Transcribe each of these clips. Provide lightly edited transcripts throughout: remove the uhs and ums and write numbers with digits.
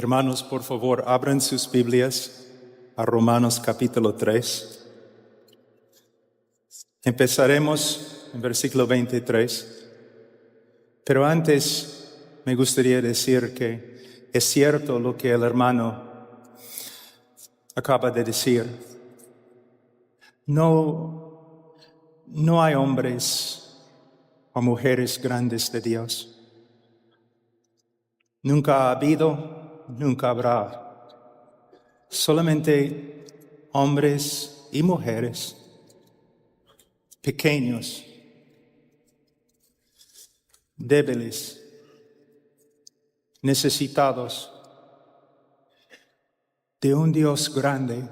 Hermanos, por favor, abran sus Biblias a Romanos capítulo 3. Empezaremos en versículo 23. Pero antes me gustaría decir que es cierto lo que el hermano acaba de decir. No hay hombres o mujeres grandes de Dios. Nunca ha habido, nunca habrá. Solamente hombres y mujeres pequeños, débiles, necesitados de un Dios grande,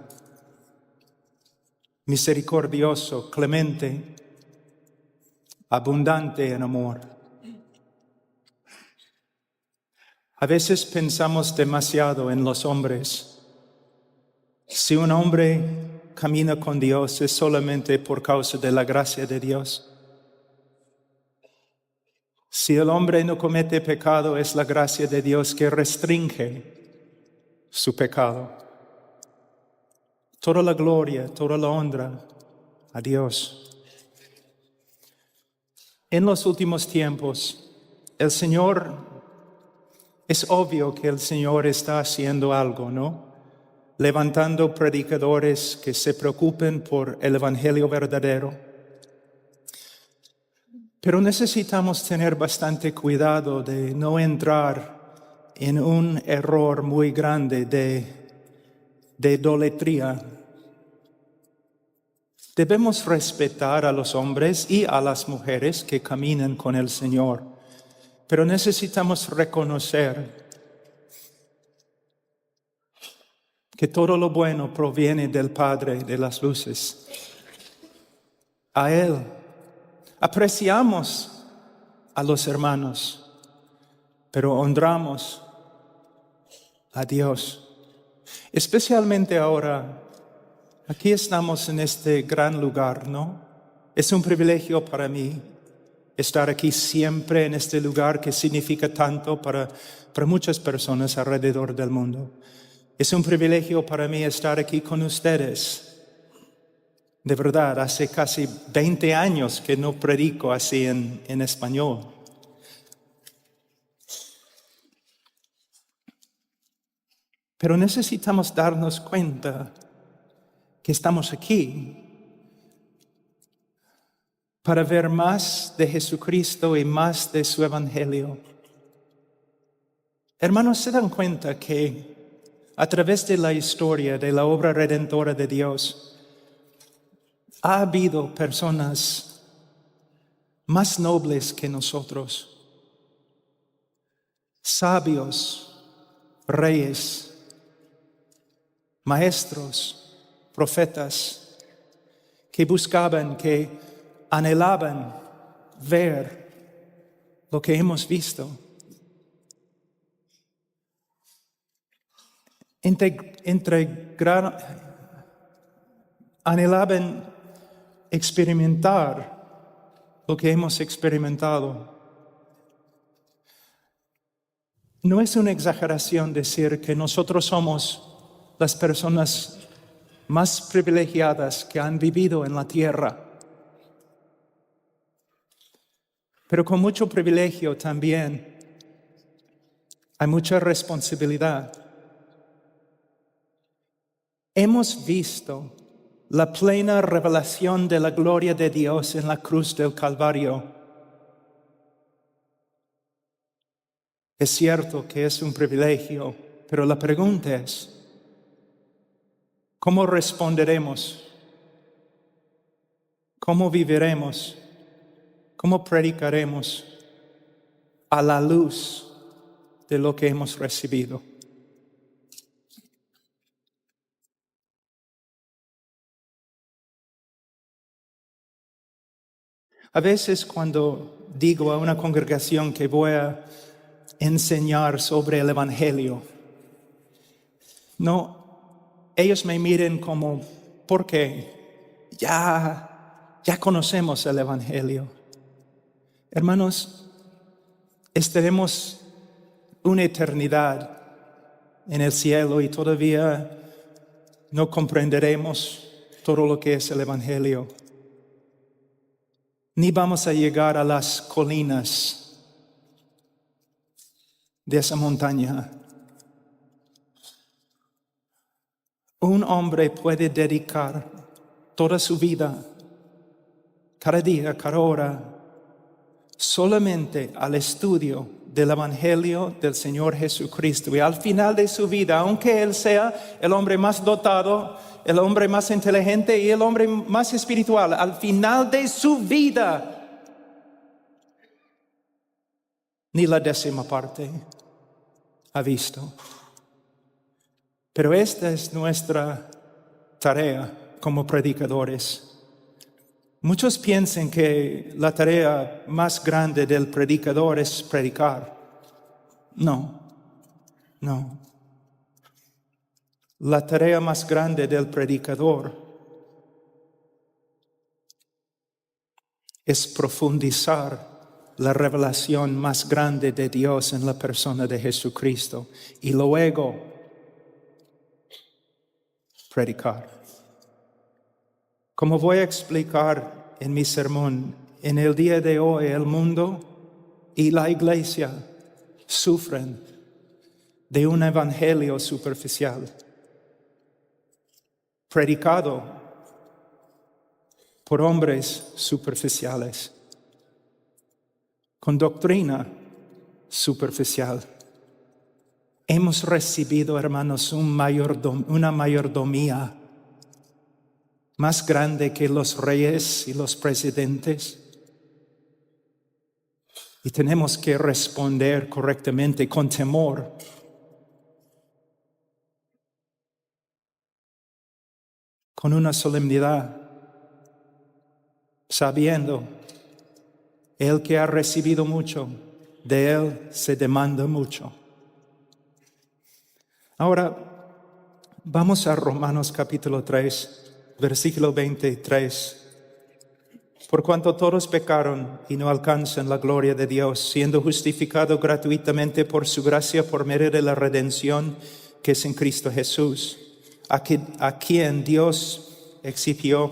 misericordioso, clemente, abundante en amor. A veces pensamos demasiado en los hombres. Si un hombre camina con Dios es solamente por causa de la gracia de Dios. Si el hombre no comete pecado, es la gracia de Dios que restringe su pecado. Toda la gloria, toda la honra a Dios. En los últimos tiempos, es obvio que el Señor está haciendo algo, ¿no? Levantando predicadores que se preocupen por el evangelio verdadero. Pero necesitamos tener bastante cuidado de no entrar en un error muy grande de idolatría. Debemos respetar a los hombres y a las mujeres que caminan con el Señor, pero necesitamos reconocer que todo lo bueno proviene del Padre de las luces. A Él apreciamos a los hermanos, pero honramos a Dios. Especialmente ahora, aquí estamos en este gran lugar, ¿no? Es un privilegio para mí estar aquí siempre en este lugar que significa tanto para muchas personas alrededor del mundo. Es un privilegio para mí estar aquí con ustedes. De verdad, hace casi 20 años que no predico así en español. Pero necesitamos darnos cuenta que estamos aquí para ver más de Jesucristo y más de su evangelio. Hermanos, ¿se dan cuenta que a través de la historia de la obra redentora de Dios, ha habido personas más nobles que nosotros, sabios, reyes, maestros, profetas, que buscaban, que anhelaban ver lo que hemos visto? Anhelaban experimentar lo que hemos experimentado. No es una exageración decir que nosotros somos las personas más privilegiadas que han vivido en la tierra. Pero con mucho privilegio también hay mucha responsabilidad. Hemos visto la plena revelación de la gloria de Dios en la cruz del Calvario. Es cierto que es un privilegio, pero la pregunta es, ¿cómo responderemos? ¿Cómo viviremos? ¿Cómo predicaremos a la luz de lo que hemos recibido? A veces cuando digo a una congregación que voy a enseñar sobre el evangelio, ellos me miren como, ¿por qué? Ya conocemos el evangelio. Hermanos, estaremos una eternidad en el cielo y todavía no comprenderemos todo lo que es el Evangelio. Ni vamos a llegar a las colinas de esa montaña. Un hombre puede dedicar toda su vida, cada día, cada hora, solamente al estudio del Evangelio del Señor Jesucristo. Y al final de su vida, aunque él sea el hombre más dotado, el hombre más inteligente y el hombre más espiritual, al final de su vida, ni la 10ª parte ha visto. Pero esta es nuestra tarea como predicadores. Muchos piensan que la tarea más grande del predicador es predicar. No. La tarea más grande del predicador es profundizar la revelación más grande de Dios en la persona de Jesucristo y luego predicar. Como voy a explicar en mi sermón, en el día de hoy el mundo y la iglesia sufren de un evangelio superficial, predicado por hombres superficiales, con doctrina superficial. Hemos recibido, hermanos, una mayordomía más grande que los reyes y los presidentes. Y tenemos que responder correctamente con temor. Con una solemnidad, sabiendo, el que ha recibido mucho, de él se demanda mucho. Ahora, vamos a Romanos capítulo 3. Versículo 23. Por cuanto todos pecaron y no alcanzan la gloria de Dios, siendo justificados gratuitamente por su gracia por medio de la redención que es en Cristo Jesús, a quien Dios exhibió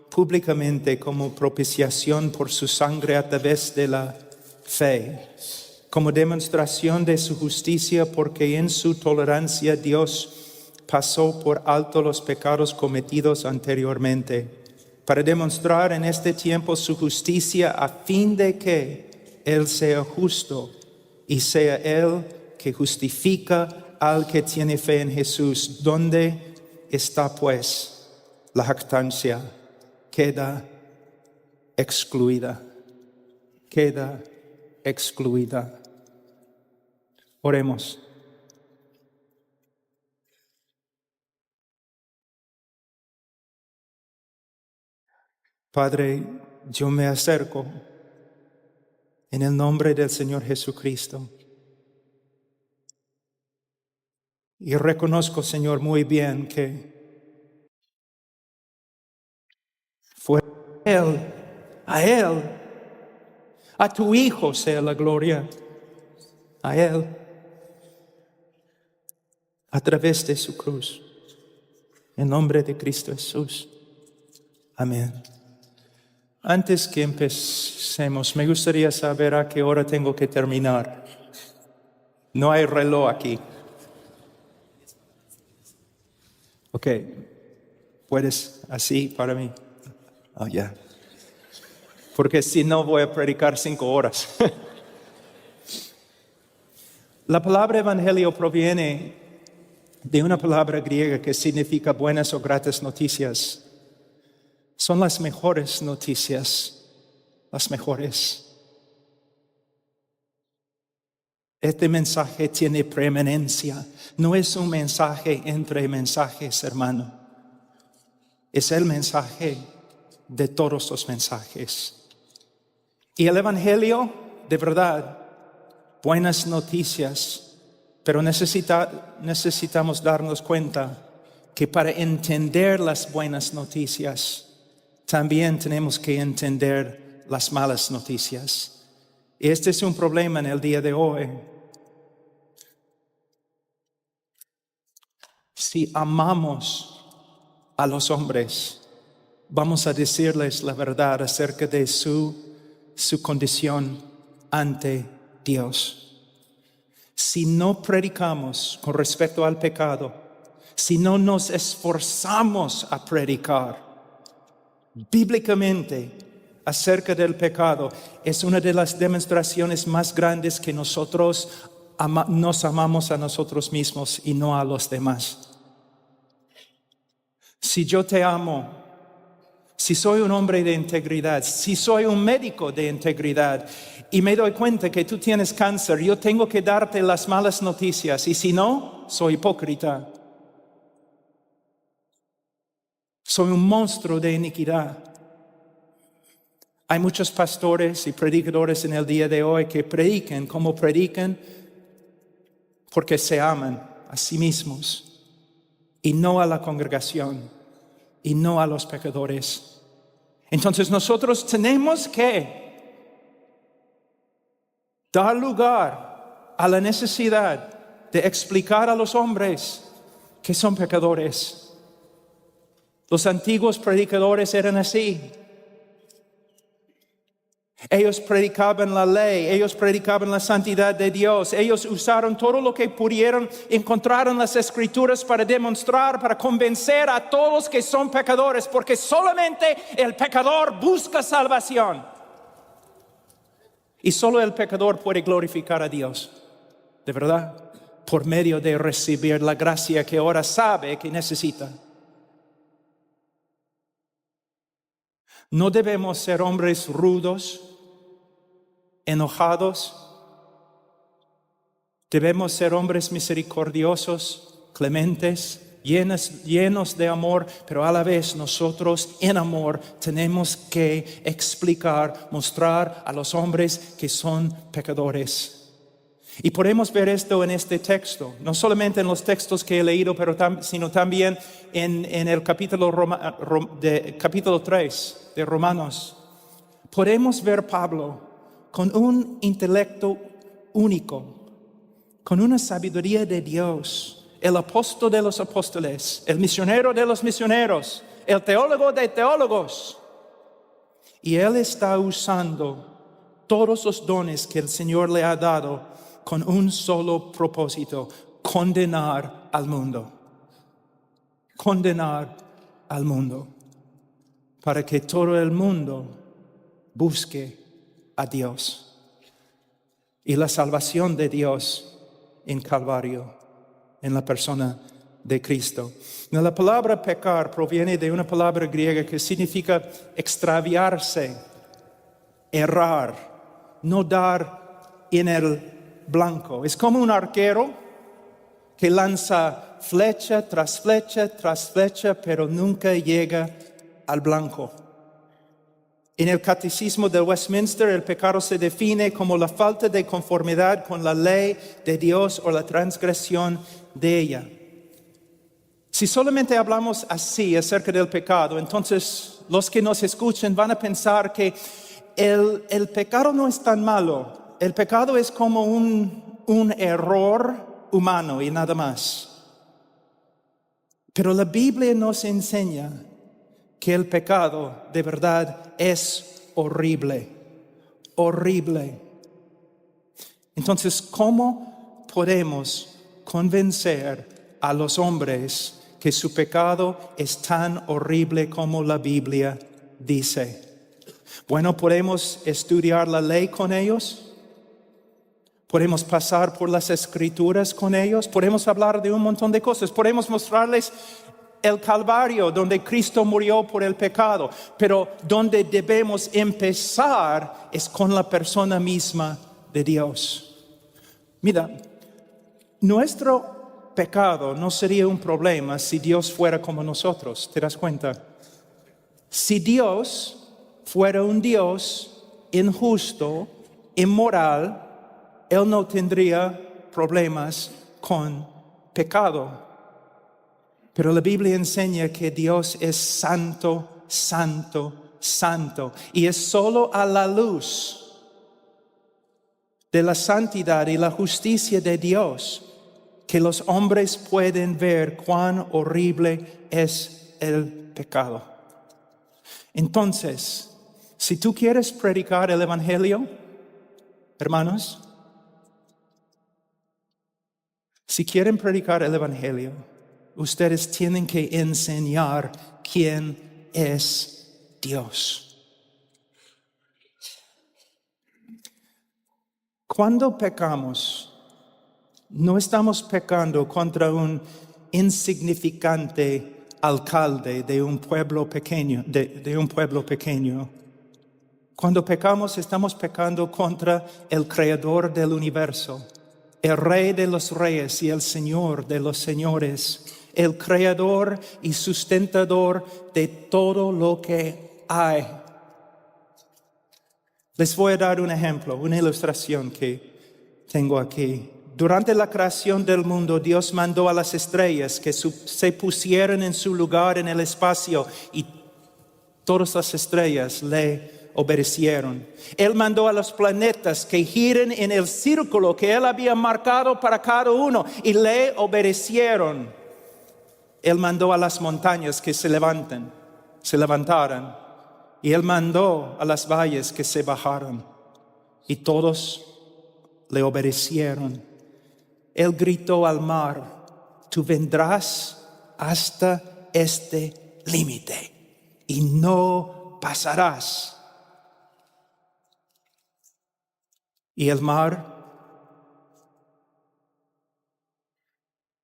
públicamente como propiciación por su sangre a través de la fe, como demostración de su justicia, porque en su tolerancia Dios pasó por alto los pecados cometidos anteriormente, para demostrar en este tiempo su justicia, a fin de que Él sea justo y sea Él que justifica al que tiene fe en Jesús. ¿Dónde está pues la jactancia? Queda excluida. Queda excluida. Oremos. Padre, yo me acerco en el nombre del Señor Jesucristo y reconozco, Señor, muy bien que fue a Él, a tu Hijo sea la gloria, a Él, a través de su cruz, en nombre de Cristo Jesús. Amén. Antes que empecemos, me gustaría saber a qué hora tengo que terminar. No hay reloj aquí. Ok, ¿puedes así para mí? Oh, ya. Porque si no voy a predicar 5 horas. La palabra evangelio proviene de una palabra griega que significa buenas o gratas noticias. Son las mejores noticias, las mejores. Este mensaje tiene preeminencia. No es un mensaje entre mensajes, hermano. Es el mensaje de todos los mensajes. Y el evangelio, de verdad, buenas noticias, pero necesitamos darnos cuenta que para entender las buenas noticias, también tenemos que entender las malas noticias. Y este es un problema en el día de hoy. si amamos a los hombres, vamos a decirles la verdad acerca de su condición ante Dios. Si no predicamos con respecto al pecado, si no nos esforzamos a predicar bíblicamente acerca del pecado, es una de las demostraciones más grandes que nosotros nos amamos a nosotros mismos y no a los demás. Si yo te amo, si soy un hombre de integridad, si soy un médico de integridad y me doy cuenta que tú tienes cáncer, yo tengo que darte las malas noticias, y si no, soy hipócrita. Soy un monstruo de iniquidad. Hay muchos pastores y predicadores en el día de hoy que predican como predican porque se aman a sí mismos y no a la congregación y no a los pecadores. Entonces nosotros tenemos que dar lugar a la necesidad de explicar a los hombres que son pecadores. Los antiguos predicadores eran así. Ellos predicaban la ley, ellos predicaban la santidad de Dios, ellos usaron todo lo que pudieron encontrar en las Escrituras para demostrar, para convencer a todos que son pecadores, porque solamente el pecador busca salvación. Y solo el pecador puede glorificar a Dios, de verdad, por medio de recibir la gracia que ahora sabe que necesita. No debemos ser hombres rudos, enojados. Debemos ser hombres misericordiosos, clementes, llenos de amor, pero a la vez nosotros en amor tenemos que explicar, mostrar a los hombres que son pecadores. Y podemos ver esto en este texto, no solamente en los textos que he leído, sino también en el capítulo 3 de Romanos. Podemos ver Pablo con un intelecto único, con una sabiduría de Dios, el apóstol de los apóstoles, el misionero de los misioneros, el teólogo de teólogos. Y él está usando todos los dones que el Señor le ha dado con un solo propósito: condenar al mundo. Condenar al mundo, para que todo el mundo busque a Dios y la salvación de Dios en Calvario, en la persona de Cristo. La palabra pecar proviene de una palabra griega que significa extraviarse, errar, no dar en el blanco. Es como un arquero que lanza flecha tras flecha tras flecha, pero nunca llega al blanco. En el Catecismo de Westminster, el pecado se define como la falta de conformidad con la ley de Dios o la transgresión de ella. Si solamente hablamos así acerca del pecado, entonces los que nos escuchan van a pensar que el pecado no es tan malo. El pecado es como un error humano y nada más. Pero la Biblia nos enseña que el pecado de verdad es horrible, horrible. Entonces, ¿cómo podemos convencer a los hombres que su pecado es tan horrible como la Biblia dice? Bueno, podemos estudiar la ley con ellos, podemos pasar por las Escrituras con ellos, podemos hablar de un montón de cosas, podemos mostrarles el Calvario donde Cristo murió por el pecado, pero donde debemos empezar es con la persona misma de Dios. Mira, nuestro pecado no sería un problema si Dios fuera como nosotros, ¿te das cuenta? Si Dios fuera un Dios injusto, inmoral, Él no tendría problemas con pecado. Pero la Biblia enseña que Dios es santo, santo, santo. Y es solo a la luz de la santidad y la justicia de Dios que los hombres pueden ver cuán horrible es el pecado. Entonces, si tú quieres predicar el Evangelio, hermanos, si quieren predicar el Evangelio, ustedes tienen que enseñar quién es Dios. Cuando pecamos, no estamos pecando contra un insignificante alcalde de un pueblo pequeño, de un pueblo pequeño. Cuando pecamos, estamos pecando contra el Creador del universo, el Rey de los reyes y el Señor de los señores, el Creador y sustentador de todo lo que hay. Les voy a dar un ejemplo, una ilustración que tengo aquí. Durante la creación del mundo, Dios mandó a las estrellas que se pusieran en su lugar en el espacio y todas las estrellas le obedecieron. Él mandó a los planetas que giren en el círculo que Él había marcado para cada uno y le obedecieron. Él mandó a las montañas que se levantaran. Y Él mandó a las valles que se bajaran. Y todos le obedecieron. Él gritó al mar: tú vendrás hasta este límite y no pasarás. Y el mar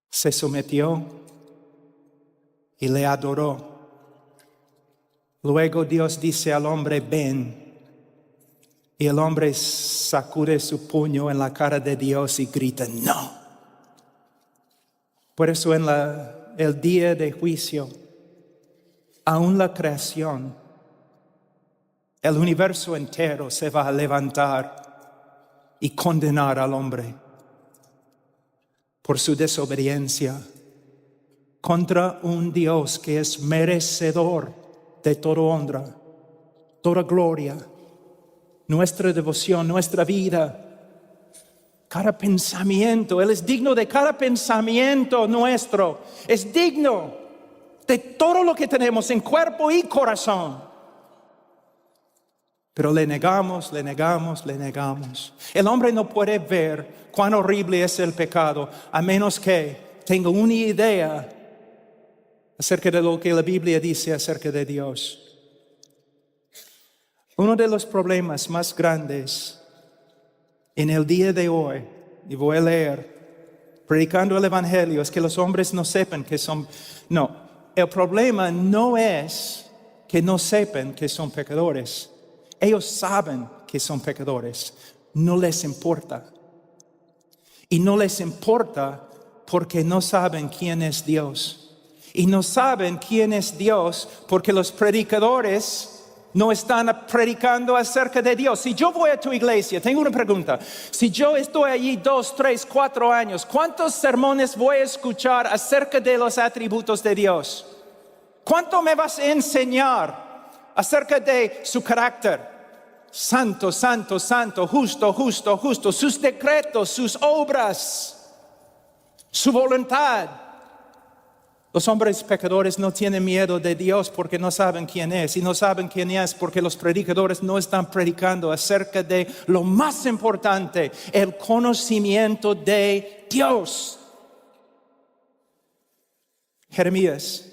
se sometió y le adoró. Luego Dios dice al hombre: ven. Y el hombre sacude su puño en la cara de Dios y grita: no. Por eso en el día de juicio, aún la creación, el universo entero se va a levantar y condenar al hombre por su desobediencia contra un Dios que es merecedor de toda honra, toda gloria, nuestra devoción, nuestra vida, cada pensamiento. Él es digno de cada pensamiento nuestro. Es digno de todo lo que tenemos en cuerpo y corazón. Pero le negamos. El hombre no puede ver cuán horrible es el pecado a menos que tenga una idea acerca de lo que la Biblia dice acerca de Dios. Uno de los problemas más grandes en el día de hoy, y voy a leer, predicando el Evangelio, es que los hombres no sepan que son... No, el problema no es que no sepan que son pecadores. Ellos saben que son pecadores, no les importa. Y no les importa porque no saben quién es Dios. Y no saben quién es Dios porque los predicadores no están predicando acerca de Dios. Si yo voy a tu iglesia, tengo una pregunta. Si yo estoy allí 2, 3, 4 años, ¿cuántos sermones voy a escuchar acerca de los atributos de Dios? ¿Cuánto me vas a enseñar acerca de su carácter? Santo, santo, santo, justo, justo, justo. Sus decretos, sus obras, su voluntad. Los hombres pecadores no tienen miedo de Dios porque no saben quién es. Y no saben quién es porque los predicadores no están predicando acerca de lo más importante, el conocimiento de Dios. Jeremías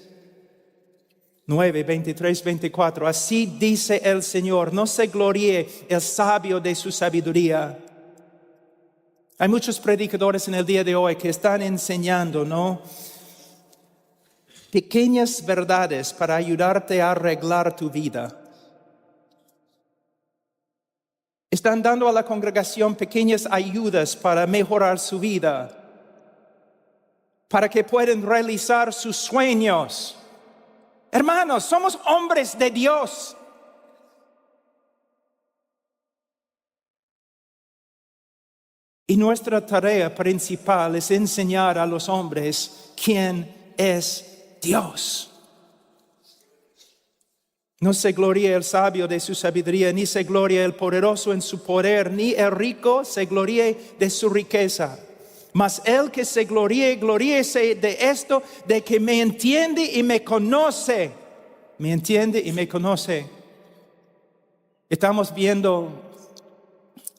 9, 23, 24. Así dice el Señor: no se gloríe el sabio de su sabiduría. Hay muchos predicadores en el día de hoy que están enseñando, ¿no?, pequeñas verdades para ayudarte a arreglar tu vida. Están dando a la congregación pequeñas ayudas para mejorar su vida, para que puedan realizar sus sueños. Hermanos, somos hombres de Dios. Y nuestra tarea principal es enseñar a los hombres quién es Dios. No se gloríe el sabio de su sabiduría, ni se gloríe el poderoso en su poder, ni el rico se gloríe de su riqueza. Mas el que se gloríe, gloríese de esto, de que me entiende y me conoce. Me entiende y me conoce. Estamos viendo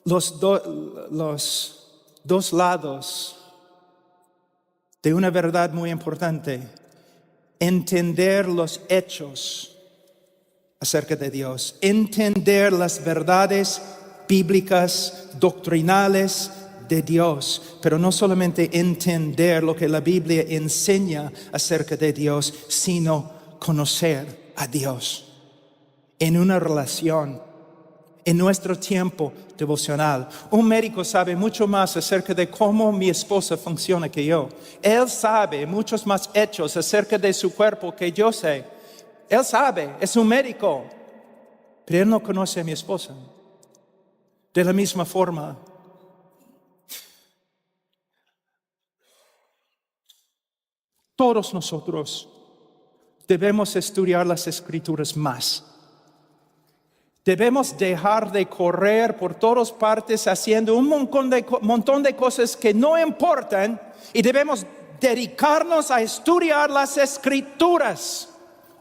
los dos lados de una verdad muy importante. Entender los hechos acerca de Dios. Entender las verdades bíblicas, doctrinales de Dios. Pero no solamente entender lo que la Biblia enseña acerca de Dios, sino conocer a Dios en una relación. En nuestro tiempo devocional, un médico sabe mucho más acerca de cómo mi esposa funciona que yo. Él sabe muchos más hechos acerca de su cuerpo que yo sé. Él sabe, es un médico, pero él no conoce a mi esposa. De la misma forma, todos nosotros debemos estudiar las Escrituras más. Debemos dejar de correr por todas partes haciendo un montón de cosas que no importan y debemos dedicarnos a estudiar las Escrituras.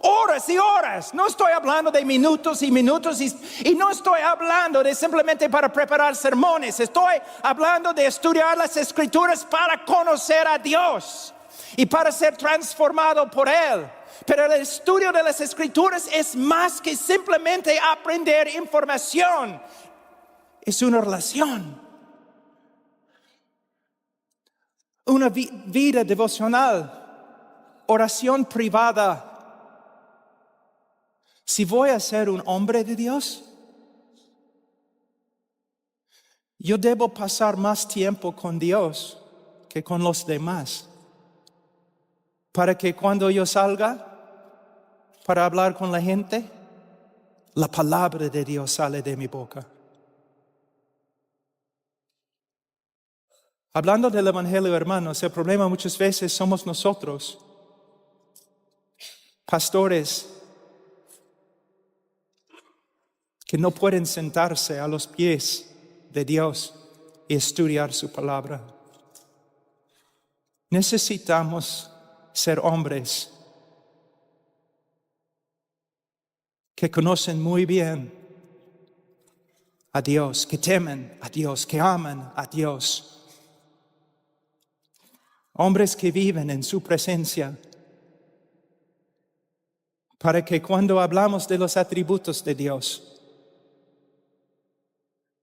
Horas y horas. No estoy hablando de minutos y minutos y no estoy hablando de simplemente para preparar sermones. Estoy hablando de estudiar las Escrituras para conocer a Dios y para ser transformado por Él. Pero el estudio de las Escrituras es más que simplemente aprender información. Es una relación. Una vida devocional. Oración privada. Si voy a ser un hombre de Dios, yo debo pasar más tiempo con Dios que con los demás. Para que cuando yo salga para hablar con la gente, la palabra de Dios sale de mi boca. Hablando del Evangelio, hermanos, el problema muchas veces somos nosotros, pastores, que no pueden sentarse a los pies de Dios y estudiar su palabra. Necesitamos ser hombres que conocen muy bien a Dios, que temen a Dios, que aman a Dios. Hombres que viven en su presencia. Para que cuando hablamos de los atributos de Dios,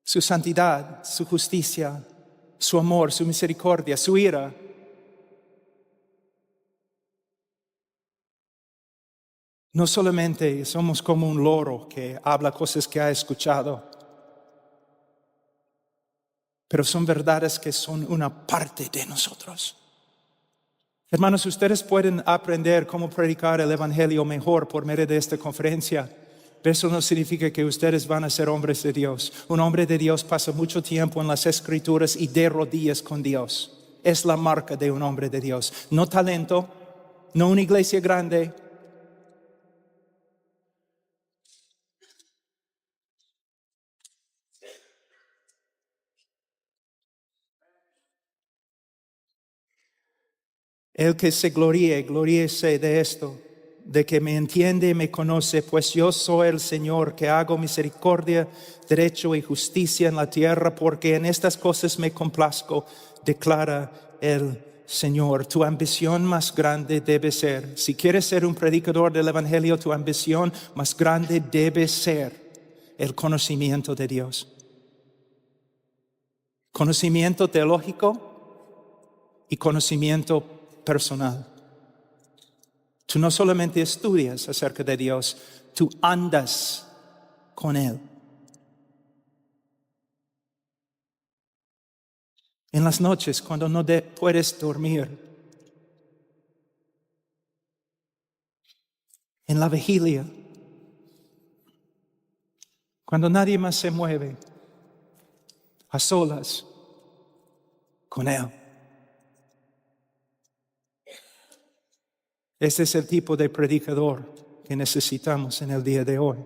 su santidad, su justicia, su amor, su misericordia, su ira, no solamente somos como un loro que habla cosas que ha escuchado, pero son verdades que son una parte de nosotros. Hermanos, ustedes pueden aprender cómo predicar el Evangelio mejor por medio de esta conferencia. Pero eso no significa que ustedes van a ser hombres de Dios. Un hombre de Dios pasa mucho tiempo en las Escrituras y de rodillas con Dios. Es la marca de un hombre de Dios. No talento, no una iglesia grande. El que se gloríe, gloríese de esto, de que me entiende y me conoce, pues yo soy el Señor que hago misericordia, derecho y justicia en la tierra, porque en estas cosas me complazco, declara el Señor. Tu ambición más grande debe ser, si quieres ser un predicador del Evangelio, tu ambición más grande debe ser el conocimiento de Dios. Conocimiento teológico y conocimiento personal. Tú no solamente estudias acerca de Dios, tú andas con Él. En las noches, cuando no puedes dormir, en la vigilia, cuando nadie más se mueve, a solas con Él. Este es el tipo de predicador que necesitamos en el día de hoy.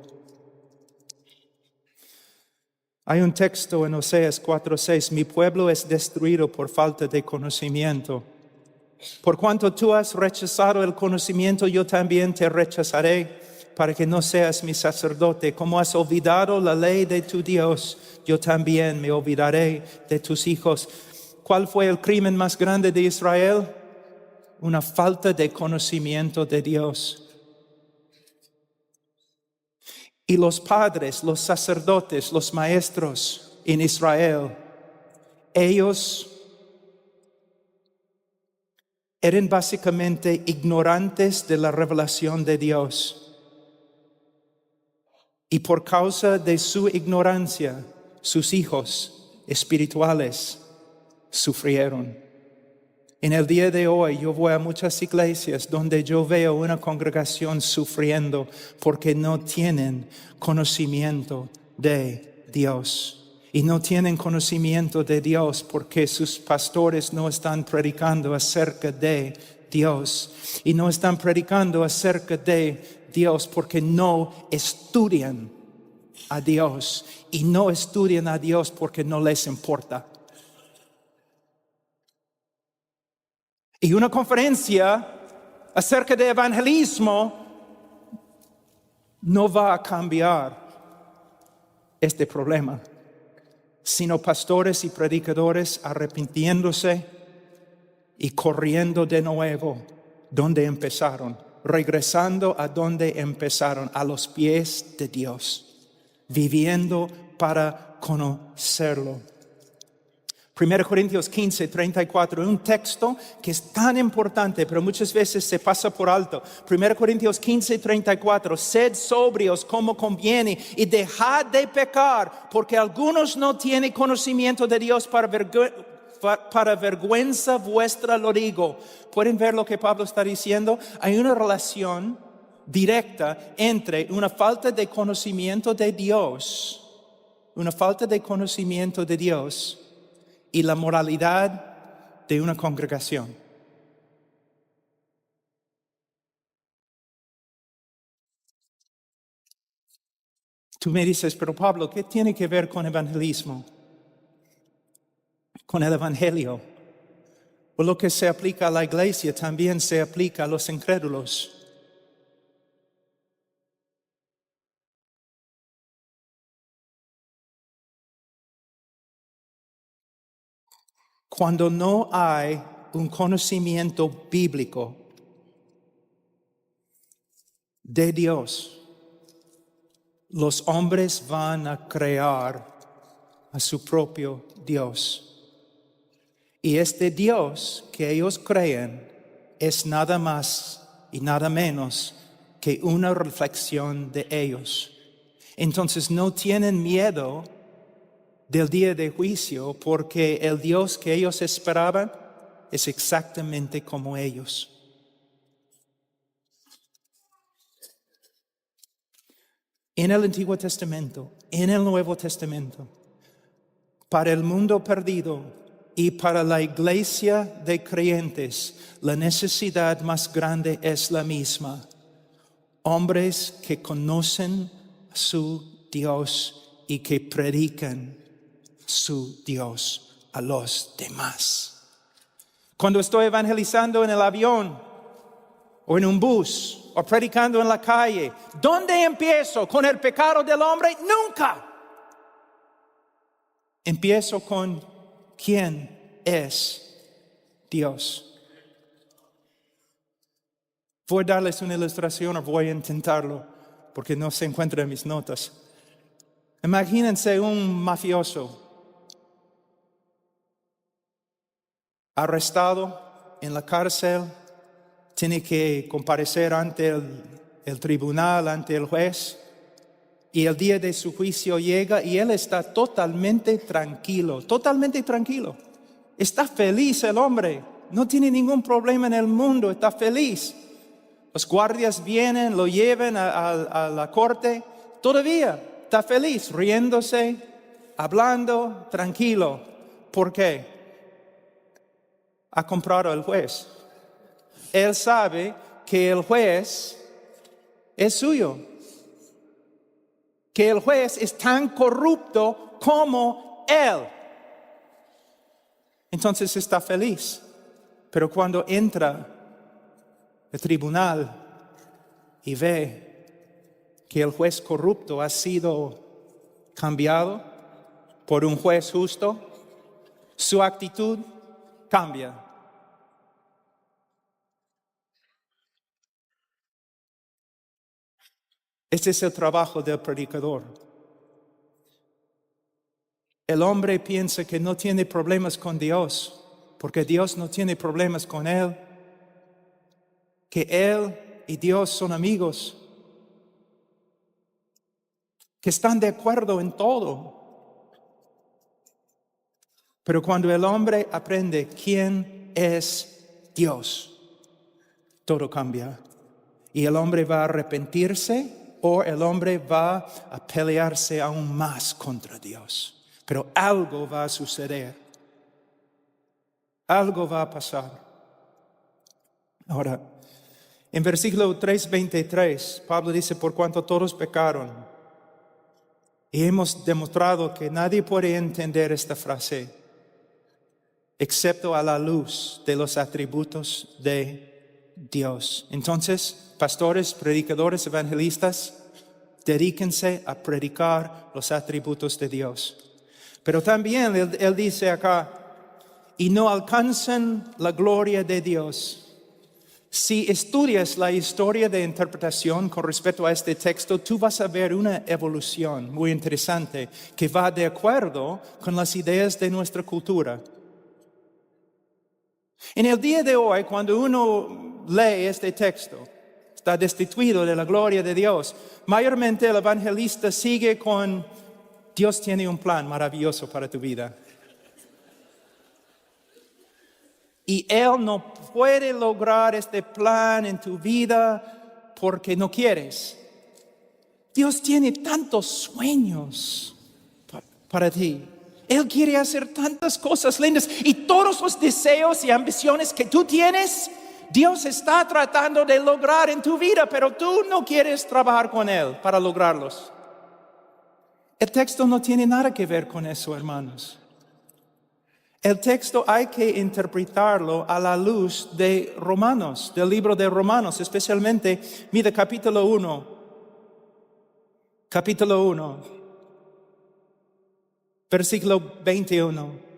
Hay un texto en Oseas 4:6, mi pueblo es destruido por falta de conocimiento. Por cuanto tú has rechazado el conocimiento, yo también te rechazaré para que no seas mi sacerdote. Como has olvidado la ley de tu Dios, yo también me olvidaré de tus hijos. ¿Cuál fue el crimen más grande de Israel? Una falta de conocimiento de Dios. Y los padres, los sacerdotes, los maestros en Israel, ellos eran básicamente ignorantes de la revelación de Dios. Y por causa de su ignorancia, sus hijos espirituales sufrieron. En el día de hoy yo voy a muchas iglesias donde yo veo una congregación sufriendo porque no tienen conocimiento de Dios. Y no tienen conocimiento de Dios porque sus pastores no están predicando acerca de Dios. Y no están predicando acerca de Dios porque no estudian a Dios. Y no estudian a Dios porque no les importa. Y una conferencia acerca de evangelismo no va a cambiar este problema, sino pastores y predicadores arrepintiéndose y corriendo de nuevo donde empezaron, regresando a donde empezaron, a los pies de Dios, viviendo para conocerlo. 1 Corintios 15, 34, un texto que es tan importante, pero muchas veces se pasa por alto. 1 Corintios 15, 34, sed sobrios como conviene y dejad de pecar, porque algunos no tienen conocimiento de Dios, para vergüenza vuestra lo digo. ¿Pueden ver lo que Pablo está diciendo? Hay una relación directa entre una falta de conocimiento de Dios, y la moralidad de una congregación. Tú me dices, pero Pablo, ¿qué tiene que ver con evangelismo? Con el evangelio. Pues lo que se aplica a la iglesia también se aplica a los incrédulos. Cuando no hay un conocimiento bíblico de Dios, los hombres van a crear a su propio Dios. Y este Dios que ellos creen es nada más y nada menos que una reflexión de ellos. Entonces no tienen miedo del día de juicio porque el Dios que ellos esperaban es exactamente como ellos. En el Antiguo Testamento, en el Nuevo Testamento, para el mundo perdido y para la iglesia de creyentes, la necesidad más grande es la misma. Hombres que conocen a su Dios y que predican su Dios a los demás. Cuando estoy evangelizando en el avión o en un bus o predicando en la calle, ¿dónde empiezo? ¿Con el pecado del hombre? Nunca. Empiezo con quién es Dios. Voy a darles una ilustración o voy a intentarlo porque no se encuentra en mis notas. Imagínense un mafioso arrestado en la cárcel, tiene que comparecer ante el tribunal, ante el juez, y el día de su juicio llega y él está totalmente tranquilo. Está feliz el hombre, no tiene ningún problema en el mundo, está feliz. Los guardias vienen, lo llevan a la corte, todavía está feliz, riéndose, hablando, tranquilo. ¿Por qué? Ha comprado al juez. Él sabe que el juez es suyo, que el juez es tan corrupto como Él. Entonces está feliz. Pero cuando entra al tribunal y ve que el juez corrupto ha sido cambiado por un juez justo, su actitud cambia. Este es el trabajo del predicador. El hombre piensa que no tiene problemas con Dios, porque Dios no tiene problemas con él, que él y Dios son amigos, que están de acuerdo en todo. Pero cuando el hombre aprende quién es Dios, todo cambia. Y el hombre va a arrepentirse o el hombre va a pelearse aún más contra Dios. Pero algo va a suceder. Algo va a pasar. Ahora, en versículo 3:23, Pablo dice, por cuanto todos pecaron, y hemos demostrado que nadie puede entender esta frase, excepto a la luz de los atributos de Dios. Entonces, pastores, predicadores, evangelistas, dedíquense a predicar los atributos de Dios. Pero también él dice acá, y no alcanzan la gloria de Dios. Si estudias la historia de interpretación con respecto a este texto, tú vas a ver una evolución muy interesante que va de acuerdo con las ideas de nuestra cultura. En el día de hoy, cuando uno lee este texto, está destituido de la gloria de Dios, mayormente el evangelista sigue con, Dios tiene un plan maravilloso para tu vida. Y Él no puede lograr este plan en tu vida porque no quieres. Dios tiene tantos sueños para ti. Él quiere hacer tantas cosas lindas y todos los deseos y ambiciones que tú tienes, Dios está tratando de lograr en tu vida, pero tú no quieres trabajar con Él para lograrlos. El texto no tiene nada que ver con eso, hermanos. El texto hay que interpretarlo a la luz de Romanos, del libro de Romanos, especialmente, mira, capítulo 1, versículo 21.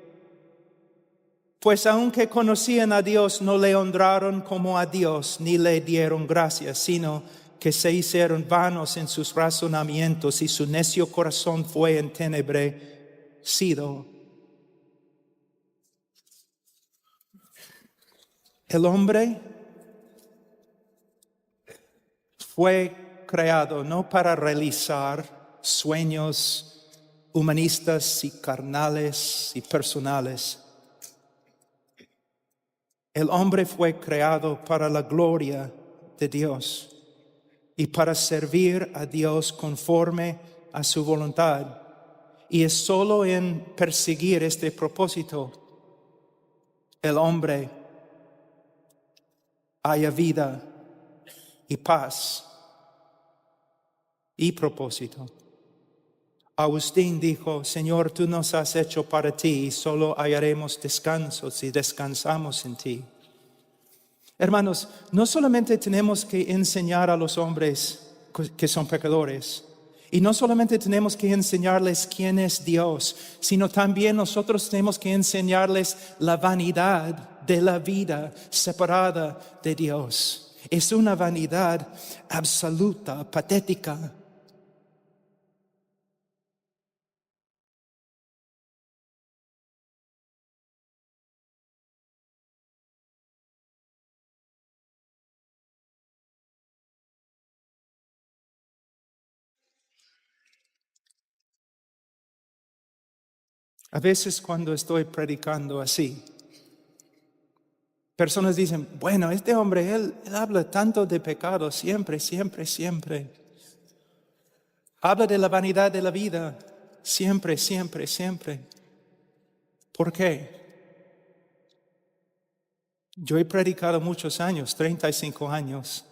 Pues aunque conocían a Dios, no le honraron como a Dios, ni le dieron gracias, sino que se hicieron vanos en sus razonamientos y su necio corazón fue entenebrecido. El hombre fue creado no para realizar sueños humanistas y carnales y personales. El hombre fue creado para la gloria de Dios y para servir a Dios conforme a su voluntad. Y es solo en perseguir este propósito el hombre haya vida y paz y propósito. Agustín dijo, Señor, tú nos has hecho para ti y solo hallaremos descanso si descansamos en ti. Hermanos, no solamente tenemos que enseñar a los hombres que son pecadores, y no solamente tenemos que enseñarles quién es Dios, sino también nosotros tenemos que enseñarles la vanidad de la vida separada de Dios. Es una vanidad absoluta, patética. A veces cuando estoy predicando así, personas dicen, bueno, este hombre, él habla tanto de pecado siempre. Habla de la vanidad de la vida siempre. ¿Por qué? Yo he predicado muchos años, 35 años.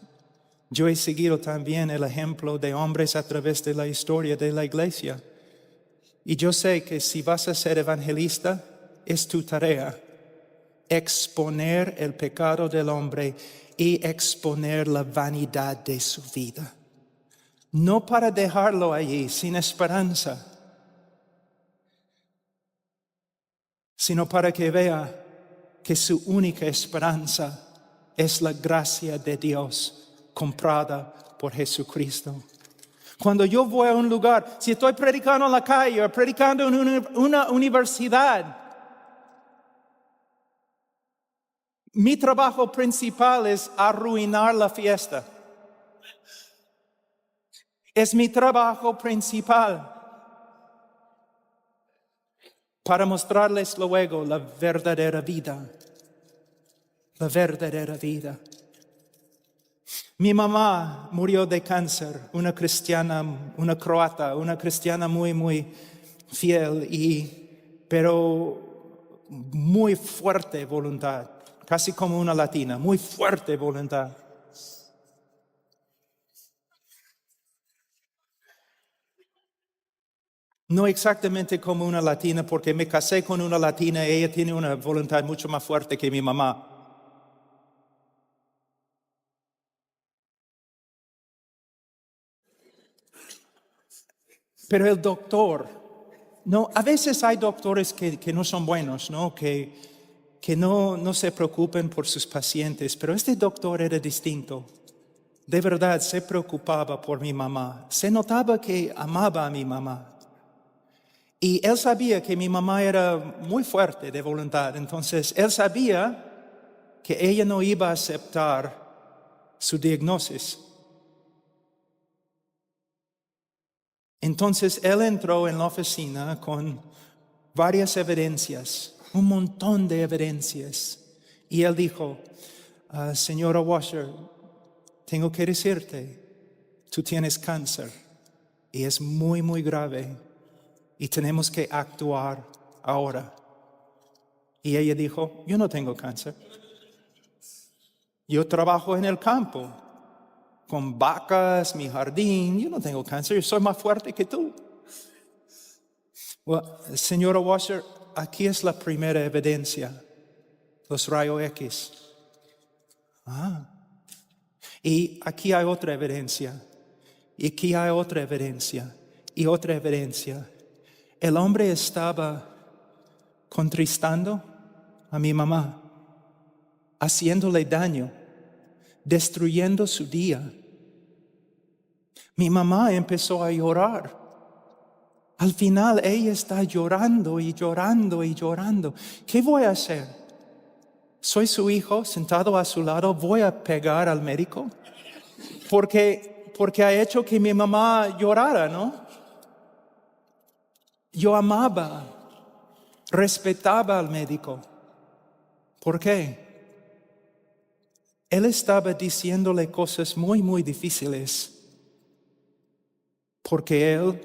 Yo he seguido también el ejemplo de hombres a través de la historia de la iglesia. Y yo sé que si vas a ser evangelista, es tu tarea exponer el pecado del hombre y exponer la vanidad de su vida. No para dejarlo allí sin esperanza, sino para que vea que su única esperanza es la gracia de Dios comprada por Jesucristo. Cuando yo voy a un lugar, si estoy predicando en la calle o predicando en una universidad, mi trabajo principal es arruinar la fiesta. Es mi trabajo principal para mostrarles luego la verdadera vida. La verdadera vida. Mi mamá murió de cáncer, una cristiana, una croata, una cristiana muy, muy fiel, pero muy fuerte voluntad, casi como una latina, muy fuerte voluntad. No exactamente como una latina, porque me casé con una latina y ella tiene una voluntad mucho más fuerte que mi mamá. Pero el doctor, no, a veces hay doctores que no son buenos, ¿no? Que no se preocupen por sus pacientes, pero este doctor era distinto. De verdad se preocupaba por mi mamá. Se notaba que amaba a mi mamá. Y él sabía que mi mamá era muy fuerte de voluntad. Entonces, él sabía que ella no iba a aceptar su diagnosis. Entonces, él entró en la oficina con varias evidencias, un montón de evidencias. Y él dijo, señora Washer, tengo que decirte, tú tienes cáncer y es muy, muy grave y tenemos que actuar ahora. Y ella dijo, yo no tengo cáncer. Yo trabajo en el campo, con vacas, mi jardín, yo no tengo cáncer, yo soy más fuerte que tú. Well, señora Washer, aquí es la primera evidencia, los rayos X. Y aquí hay otra evidencia, y aquí hay otra evidencia, y otra evidencia. El hombre estaba contristando a mi mamá, haciéndole daño, destruyendo su día. Mi mamá empezó a llorar. Al final ella está llorando y llorando y llorando. ¿Qué voy a hacer? Soy su hijo sentado a su lado. ¿Voy a pegar al médico? Porque ha hecho que mi mamá llorara, ¿no? Yo amaba, respetaba al médico. ¿Por qué? Él estaba diciéndole cosas muy, muy difíciles. Porque él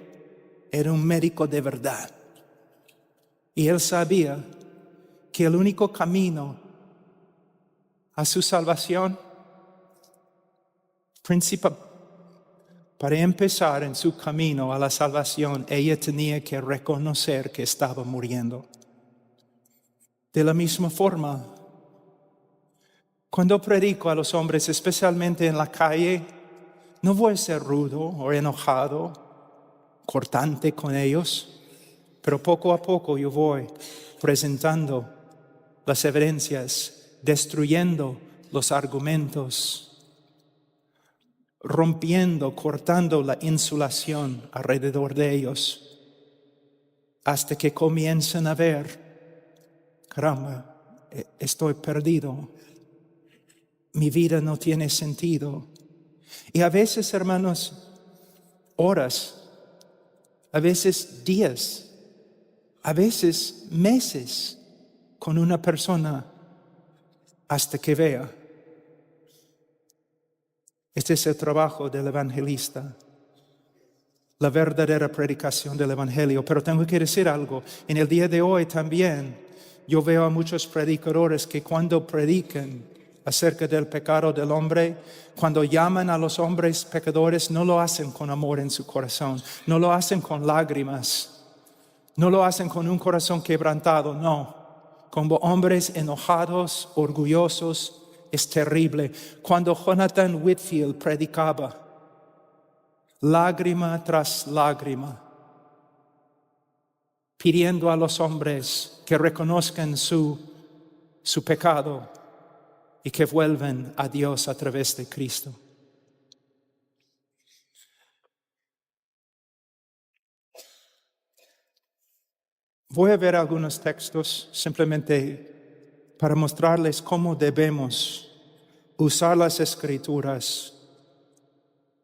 era un médico de verdad. Y él sabía que el único camino a su salvación principal, para empezar en su camino a la salvación, ella tenía que reconocer que estaba muriendo. De la misma forma, cuando predico a los hombres, especialmente en la calle, no voy a ser rudo o enojado, cortante con ellos, pero poco a poco yo voy presentando las evidencias, destruyendo los argumentos, rompiendo, cortando la insulación alrededor de ellos, hasta que comiencen a ver, caramba, estoy perdido, mi vida no tiene sentido. Y a veces, hermanos, horas, a veces días, a veces meses con una persona hasta que vea. Este es el trabajo del evangelista, la verdadera predicación del evangelio. Pero tengo que decir algo, en el día de hoy también yo veo a muchos predicadores que cuando predican acerca del pecado del hombre, cuando llaman a los hombres pecadores, no lo hacen con amor en su corazón, no lo hacen con lágrimas, No lo hacen con un corazón quebrantado, no. Como hombres enojados, orgullosos, es terrible. Cuando Jonathan Whitfield predicaba, lágrima tras lágrima, pidiendo a los hombres que reconozcan su pecado y que vuelvan a Dios a través de Cristo. Voy a ver algunos textos simplemente para mostrarles cómo debemos usar las Escrituras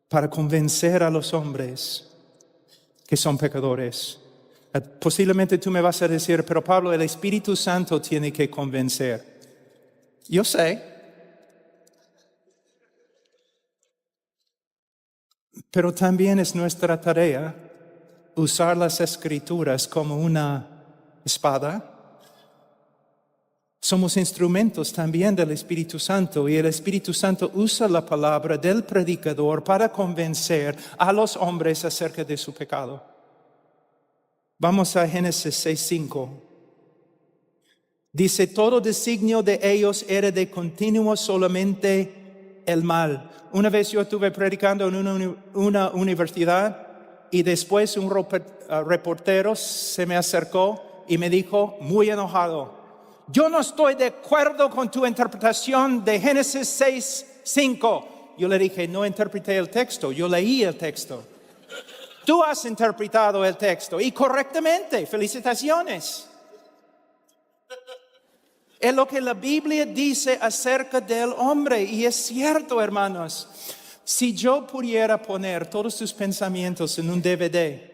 para convencer a los hombres que son pecadores. Posiblemente tú me vas a decir, pero Pablo, el Espíritu Santo tiene que convencer. Yo sé, pero también es nuestra tarea usar las Escrituras como una espada. Somos instrumentos también del Espíritu Santo y el Espíritu Santo usa la palabra del predicador para convencer a los hombres acerca de su pecado. Vamos a Génesis 6:5. Dice, todo designio de ellos era de continuo solamente el mal. Una vez yo estuve predicando en una universidad y después un reportero se me acercó y me dijo, muy enojado, yo no estoy de acuerdo con tu interpretación de Génesis 6:5. Yo le dije, no interpreté el texto, yo leí el texto. Tú has interpretado el texto y correctamente, felicitaciones. Es lo que la Biblia dice acerca del hombre y es cierto, hermanos. Si yo pudiera poner todos tus pensamientos en un DVD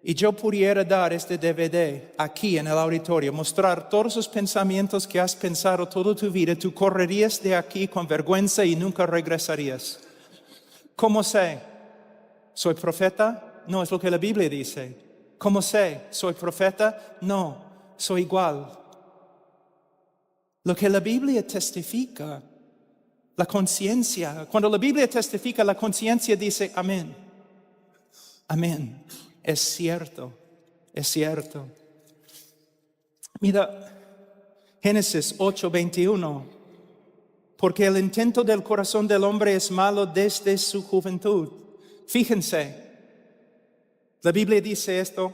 y yo pudiera dar este DVD aquí en el auditorio, mostrar todos los pensamientos que has pensado toda tu vida, tú correrías de aquí con vergüenza y nunca regresarías. ¿Cómo sé? ¿Soy profeta? No, es lo que la Biblia dice. ¿Cómo sé? ¿Soy profeta? No, soy igual. Lo que la Biblia testifica, la conciencia, cuando la Biblia testifica, la conciencia dice amén. Amén. Es cierto, es cierto. Mira, Génesis 8:21. Porque el intento del corazón del hombre es malo desde su juventud. Fíjense, la Biblia dice esto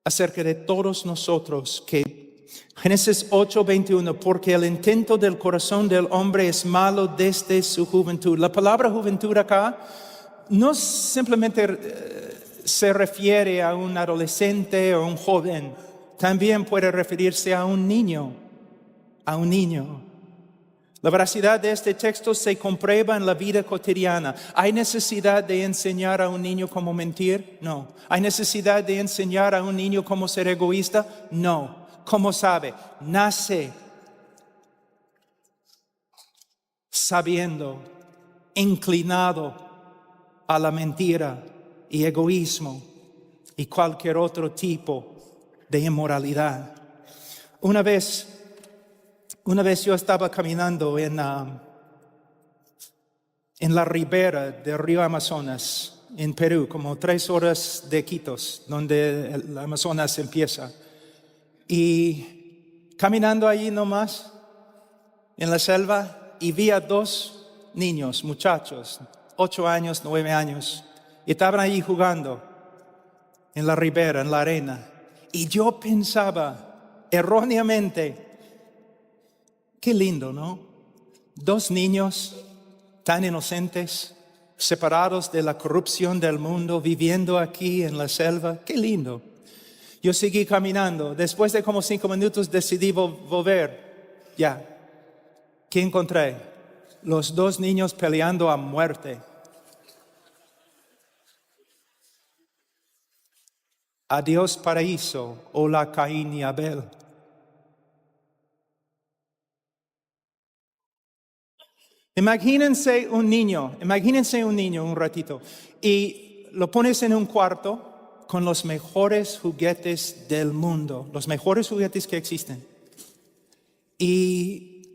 acerca de todos nosotros, que Génesis 8:21, porque el intento del corazón del hombre es malo desde su juventud. La palabra juventud acá no simplemente se refiere a un adolescente o un joven, también puede referirse a un niño, La veracidad de este texto se comprueba en la vida cotidiana. ¿Hay necesidad de enseñar a un niño cómo mentir? No. ¿Hay necesidad de enseñar a un niño cómo ser egoísta? No. ¿Cómo sabe? Nace sabiendo, inclinado a la mentira y egoísmo y cualquier otro tipo de inmoralidad. Una vez yo estaba caminando en la ribera del río Amazonas, en Perú, como 3 horas de Iquitos, donde el Amazonas empieza. Y caminando allí nomás, en la selva, y vi a 2 niños, muchachos, 8 años, 9 años, y estaban allí jugando en la ribera, en la arena. Y yo pensaba, erróneamente, qué lindo, ¿no? 2 niños tan inocentes, separados de la corrupción del mundo, viviendo aquí en la selva, qué lindo. Yo seguí caminando, después de como 5 minutos decidí volver. Ya, ¿qué encontré? Los 2 niños peleando a muerte. Adiós paraíso, hola Caín y Abel. Imagínense un niño un ratito, y lo pones en un cuarto con los mejores juguetes del mundo, los mejores juguetes que existen. Y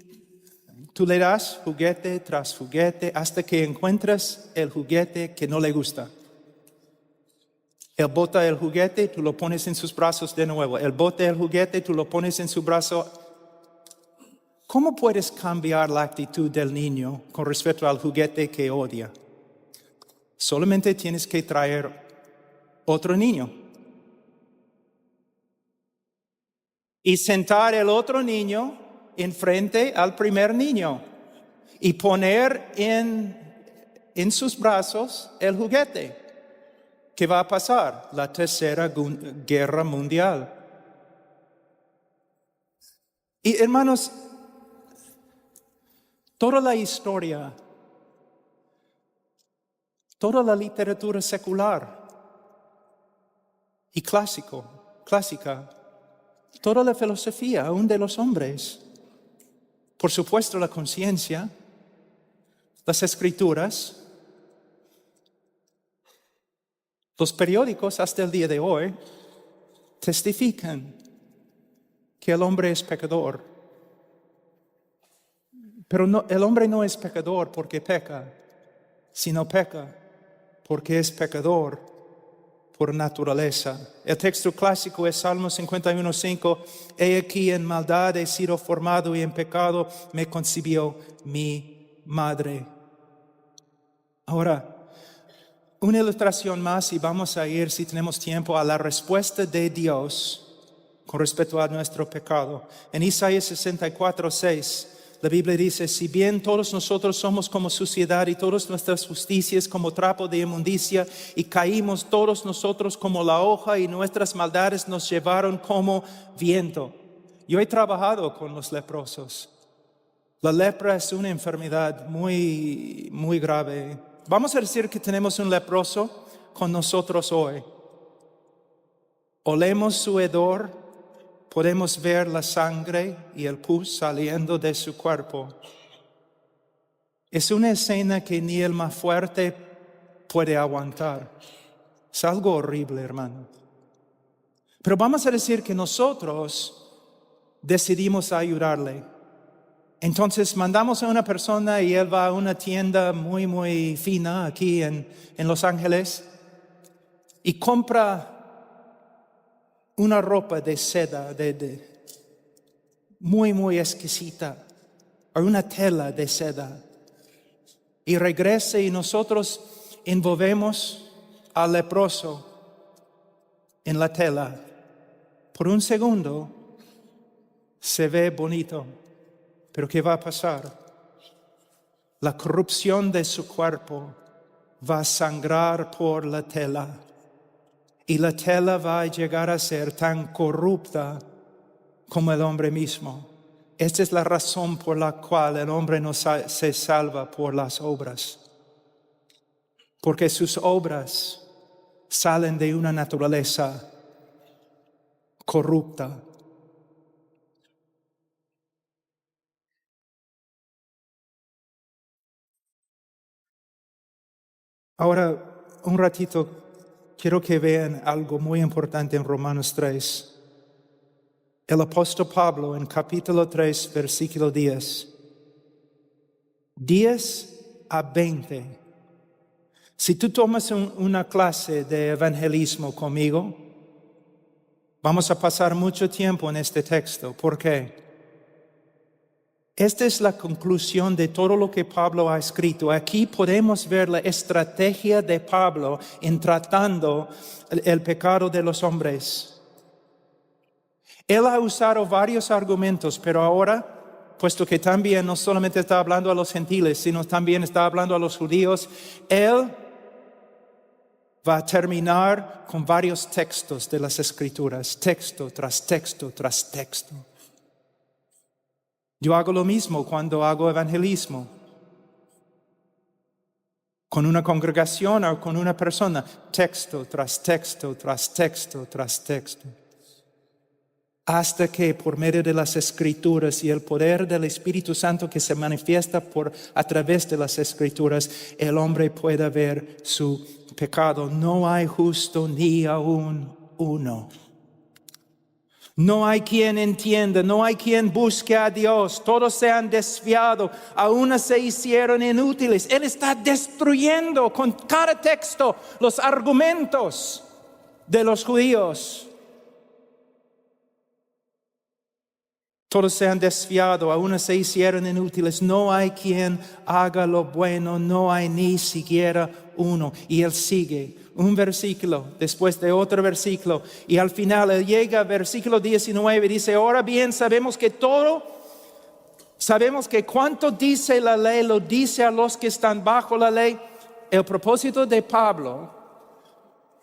tú le das juguete tras juguete hasta que encuentras el juguete que no le gusta. Él bota el juguete, tú lo pones en sus brazos de nuevo. Él bota el juguete, tú lo pones en su brazo. ¿Cómo puedes cambiar la actitud del niño con respecto al juguete que odia? Solamente tienes que traer otro niño y sentar el otro niño enfrente al primer niño y poner en sus brazos el juguete. ¿Qué va a pasar? La tercera guerra mundial. Y hermanos, toda la historia, toda la literatura secular y clásica, toda la filosofía, aún de los hombres, por supuesto la conciencia, las escrituras, los periódicos hasta el día de hoy testifican que el hombre es pecador. Pero no, el hombre no es pecador porque peca, sino peca porque es pecador por naturaleza. El texto clásico es Salmo 51:5. He aquí en maldad he sido formado y en pecado me concibió mi madre. Ahora, una ilustración más y vamos a ir, si tenemos tiempo, a la respuesta de Dios con respecto a nuestro pecado. En Isaías 64:6, la Biblia dice: si bien todos nosotros somos como suciedad y todas nuestras justicias como trapo de inmundicia, y caímos todos nosotros como la hoja y nuestras maldades nos llevaron como viento. Yo he trabajado con los leprosos. La lepra es una enfermedad muy, muy grave. Vamos a decir que tenemos un leproso con nosotros hoy. Olemos su hedor, podemos ver la sangre y el pus saliendo de su cuerpo. Es una escena que ni el más fuerte puede aguantar. Es algo horrible, hermano. Pero vamos a decir que nosotros decidimos ayudarle. Entonces mandamos a una persona y él va a una tienda muy, muy fina aquí en Los Ángeles y compra una ropa de seda muy, muy exquisita, o una tela de seda. Y regresa y nosotros envolvemos al leproso en la tela. Por un segundo se ve bonito. Pero ¿qué va a pasar? La corrupción de su cuerpo va a sangrar por la tela. Y la tela va a llegar a ser tan corrupta como el hombre mismo. Esta es la razón por la cual el hombre no se salva por las obras. Porque sus obras salen de una naturaleza corrupta. Ahora, un ratito, quiero que vean algo muy importante en Romanos 3. El apóstol Pablo en capítulo 3, versículo 10. 10-20. Si tú tomas una clase de evangelismo conmigo, vamos a pasar mucho tiempo en este texto. ¿Por qué? Esta es la conclusión de todo lo que Pablo ha escrito. Aquí podemos ver la estrategia de Pablo en tratando el pecado de los hombres. Él ha usado varios argumentos, pero ahora, puesto que también no solamente está hablando a los gentiles, sino también está hablando a los judíos, él va a terminar con varios textos de las Escrituras, texto tras texto tras texto. Yo hago lo mismo cuando hago evangelismo. Con una congregación o con una persona, texto tras texto tras texto tras texto. Hasta que por medio de las Escrituras y el poder del Espíritu Santo que se manifiesta a través de las Escrituras, el hombre pueda ver su pecado. No hay justo ni aún uno. No hay quien entienda, no hay quien busque a Dios. Todos se han desviado, aún se hicieron inútiles. Él está destruyendo con cada texto los argumentos de los judíos. Todos se han desviado, a unos se hicieron inútiles. No hay quien haga lo bueno, no hay ni siquiera uno. Y él sigue un versículo después de otro versículo. Y al final él llega al versículo 19 y dice, ahora bien, sabemos que cuanto dice la ley, lo dice a los que están bajo la ley. El propósito de Pablo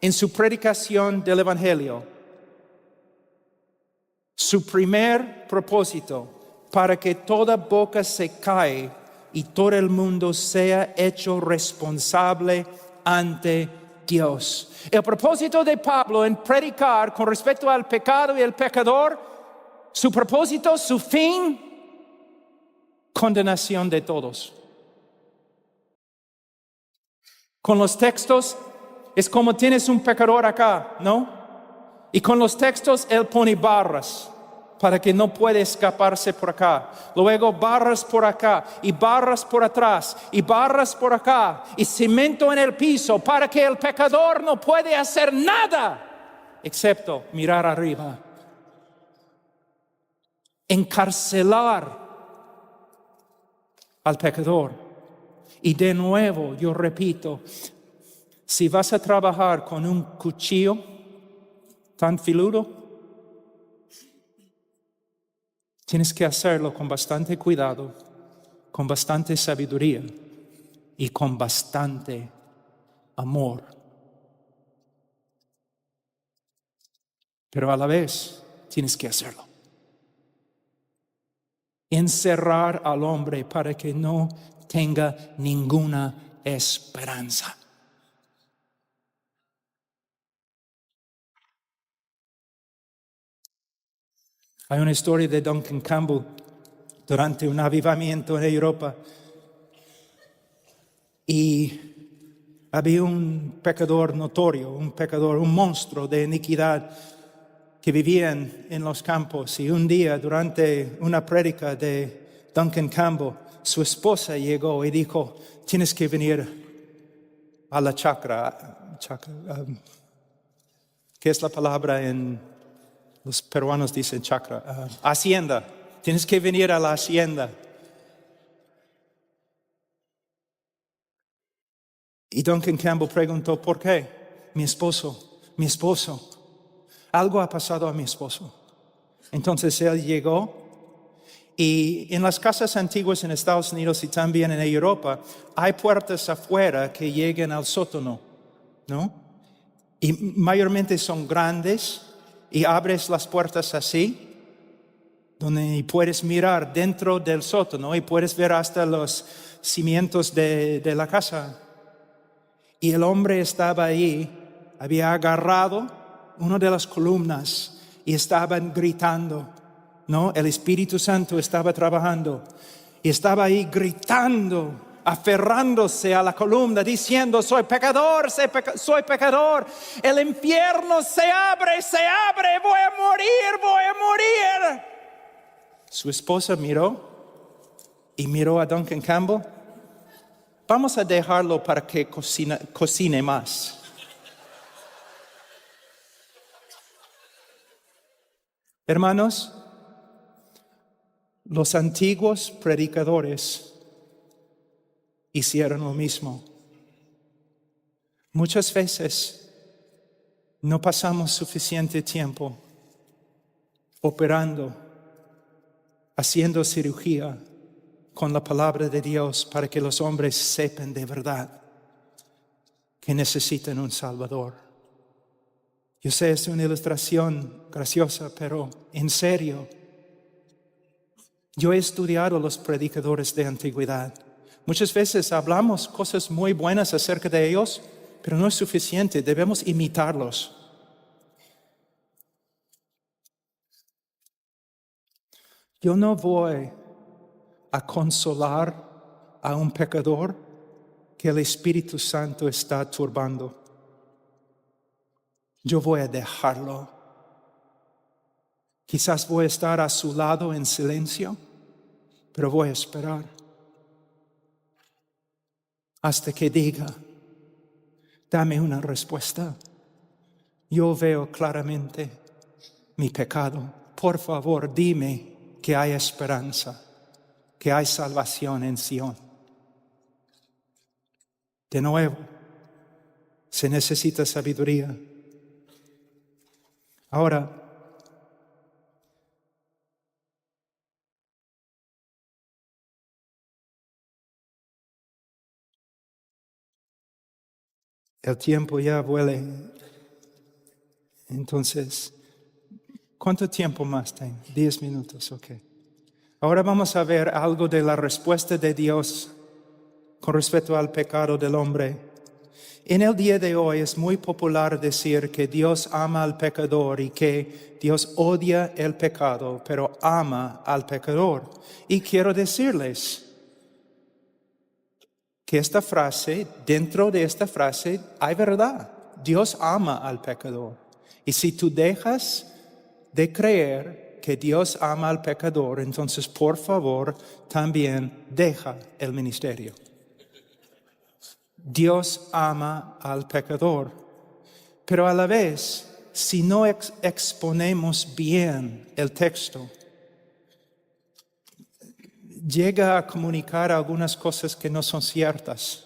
en su predicación del Evangelio, su primer propósito, para que toda boca se calle y todo el mundo sea hecho responsable ante Dios. El propósito de Pablo en predicar con respecto al pecado y el pecador, su propósito, su fin, condenación de todos. Con los textos es como tienes un pecador acá, ¿no? Y con los textos él pone barras para que no pueda escaparse por acá. Luego barras por acá y barras por atrás y barras por acá y cemento en el piso para que el pecador no puede hacer nada excepto mirar arriba. Encarcelar al pecador. Y de nuevo yo repito, si vas a trabajar con un cuchillo tan filudo, tienes que hacerlo con bastante cuidado, con bastante sabiduría y con bastante amor. Pero a la vez tienes que hacerlo. Encerrar al hombre para que no tenga ninguna esperanza. Hay una historia de Duncan Campbell durante un avivamiento en Europa. Y había un pecador notorio, un monstruo de iniquidad que vivía en los campos. Y un día, durante una prédica de Duncan Campbell, su esposa llegó y dijo, tienes que venir a la chacra. ¿Qué es la palabra en... Los peruanos dicen chacra, hacienda. Tienes que venir a la hacienda. Y Duncan Campbell preguntó, ¿por qué? Mi esposo, algo ha pasado a mi esposo. Entonces él llegó y en las casas antiguas en Estados Unidos y también en Europa hay puertas afuera que llegan al sótano, ¿no? Y mayormente son grandes. Y abres las puertas así, donde puedes mirar dentro del sótano y puedes ver hasta los cimientos de la casa. Y el hombre estaba ahí, había agarrado una de las columnas y estaban gritando, ¿no? El Espíritu Santo estaba trabajando y estaba ahí gritando, aferrándose a la columna, diciendo, soy pecador, soy pecador, el infierno se abre, voy a morir. Su esposa miró y miró a Duncan Campbell. Vamos a dejarlo para que cocine más. Hermanos, los antiguos predicadores hicieron lo mismo. Muchas veces no pasamos suficiente tiempo operando, haciendo cirugía con la palabra de Dios para que los hombres sepan de verdad que necesitan un Salvador. Yo sé, es una ilustración graciosa, pero en serio, yo he estudiado los predicadores de antigüedad. Muchas veces hablamos cosas muy buenas acerca de ellos, pero no es suficiente, debemos imitarlos. Yo no voy a consolar a un pecador que el Espíritu Santo está turbando. Yo voy a dejarlo. Quizás voy a estar a su lado en silencio, pero voy a esperar hasta que diga, dame una respuesta, yo veo claramente mi pecado. Por favor, dime que hay esperanza, que hay salvación en Sion. De nuevo, se necesita sabiduría. Ahora, el tiempo ya vuela. Entonces, ¿cuánto tiempo más tengo? 10 minutos, ok. Ahora vamos a ver algo de la respuesta de Dios con respecto al pecado del hombre. En el día de hoy es muy popular decir que Dios ama al pecador y que Dios odia el pecado, pero ama al pecador. Y quiero decirles que esta frase, dentro de esta frase, hay verdad. Dios ama al pecador. Y si tú dejas de creer que Dios ama al pecador, entonces por favor también deja el ministerio. Dios ama al pecador, pero a la vez, si no exponemos bien el texto, llega a comunicar algunas cosas que no son ciertas,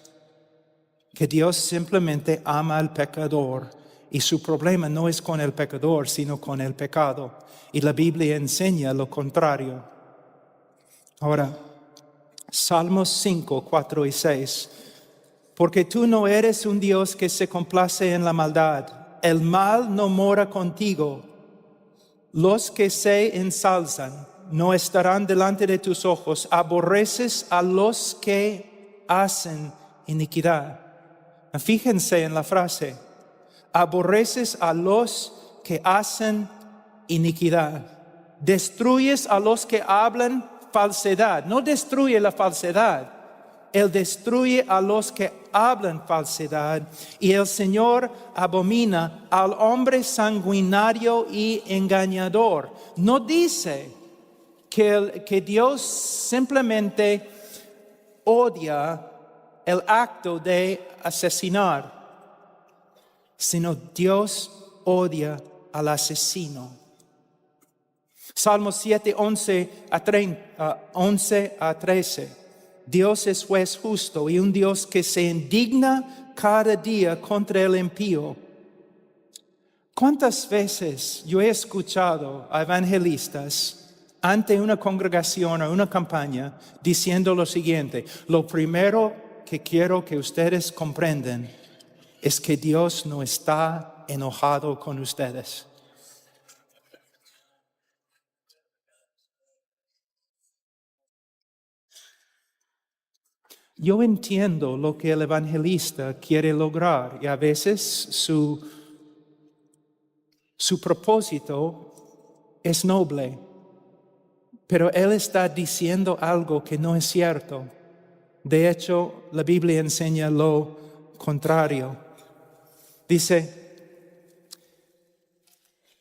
que Dios simplemente ama al pecador y su problema no es con el pecador, sino con el pecado. Y la Biblia enseña lo contrario. Ahora, Salmos 5, 4 y 6. Porque tú no eres un Dios que se complace en la maldad. El mal no mora contigo. Los que se ensalzan no estarán delante de tus ojos. Aborreces a los que hacen iniquidad. Fíjense en la frase. Aborreces a los que hacen iniquidad. Destruyes a los que hablan falsedad. No destruye la falsedad. Él destruye a los que hablan falsedad. Y el Señor abomina al hombre sanguinario y engañador. No dice que Dios simplemente odia el acto de asesinar, sino Dios odia al asesino. Salmos 7, 11 a 13. Dios es juez justo y un Dios que se indigna cada día contra el impío. ¿Cuántas veces yo he escuchado a evangelistas ante una congregación o una campaña diciendo lo siguiente: lo primero que quiero que ustedes comprendan es que Dios no está enojado con ustedes. Yo entiendo lo que el evangelista quiere lograr y a veces su propósito es noble, pero él está diciendo algo que no es cierto. De hecho, la Biblia enseña lo contrario. Dice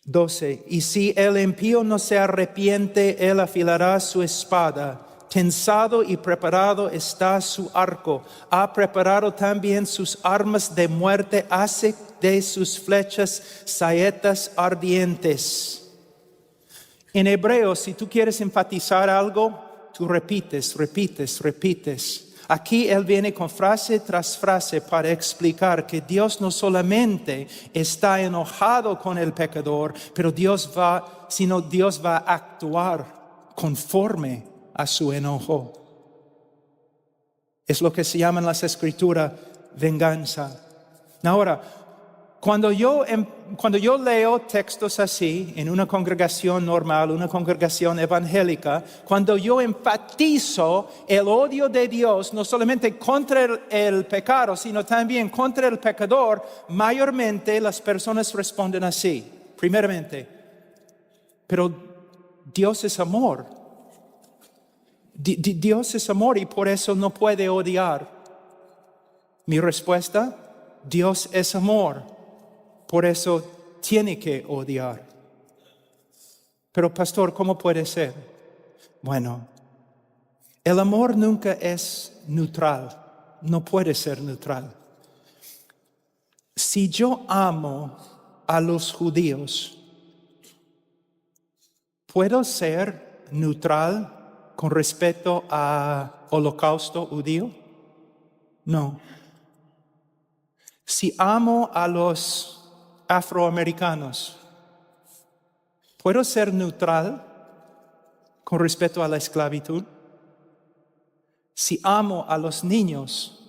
12, y si el impío no se arrepiente, él afilará su espada. Tensado y preparado está su arco. Ha preparado también sus armas de muerte. Hace de sus flechas saetas ardientes. En hebreo, si tú quieres enfatizar algo, tú repites. Aquí él viene con frase tras frase para explicar que Dios no solamente está enojado con el pecador, pero Dios va a actuar conforme a su enojo. Es lo que se llama en las escrituras venganza. Ahora, cuando yo leo textos así en una congregación normal, una congregación evangélica, cuando yo enfatizo el odio de Dios no solamente contra el pecado, sino también contra el pecador, mayormente las personas responden así. Primeramente, pero Dios es amor. Dios es amor y por eso no puede odiar. Mi respuesta: Dios es amor, por eso tiene que odiar. Pero pastor, ¿cómo puede ser? Bueno, el amor nunca es neutral, no puede ser neutral. Si yo amo a los judíos, ¿puedo ser neutral con respecto al holocausto judío? No. Si amo a los afroamericanos, ¿puedo ser neutral con respecto a la esclavitud? Si amo a los niños,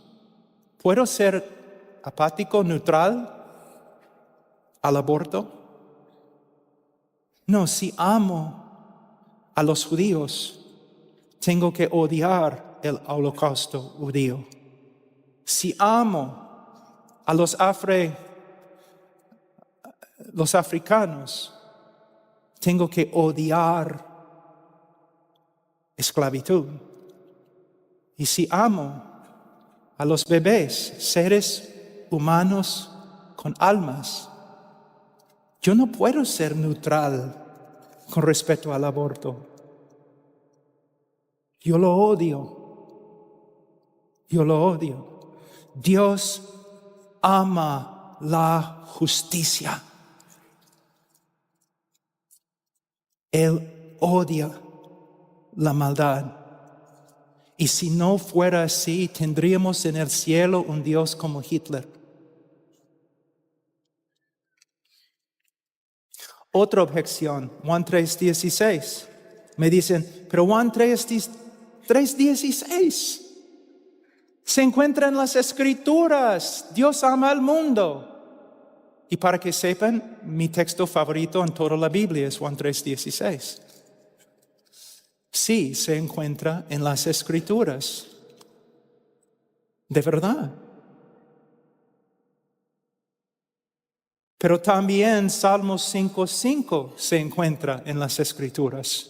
¿puedo ser apático, neutral al aborto? No, si amo a los judíos, tengo que odiar el holocausto judío. Si amo a los africanos, tengo que odiar esclavitud. Y si amo a los bebés, seres humanos con almas, yo no puedo ser neutral con respecto al aborto. Yo lo odio. Dios ama la justicia. Él odia la maldad. Y si no fuera así, tendríamos en el cielo un Dios como Hitler. Otra objeción, Juan 3:16. Me dicen, pero Juan 3:16 se encuentra en las Escrituras. Dios ama al mundo. Y para que sepan, mi texto favorito en toda la Biblia es Juan 3:16. Sí, se encuentra en las Escrituras. De verdad. Pero también Salmos 5:5 se encuentra en las Escrituras.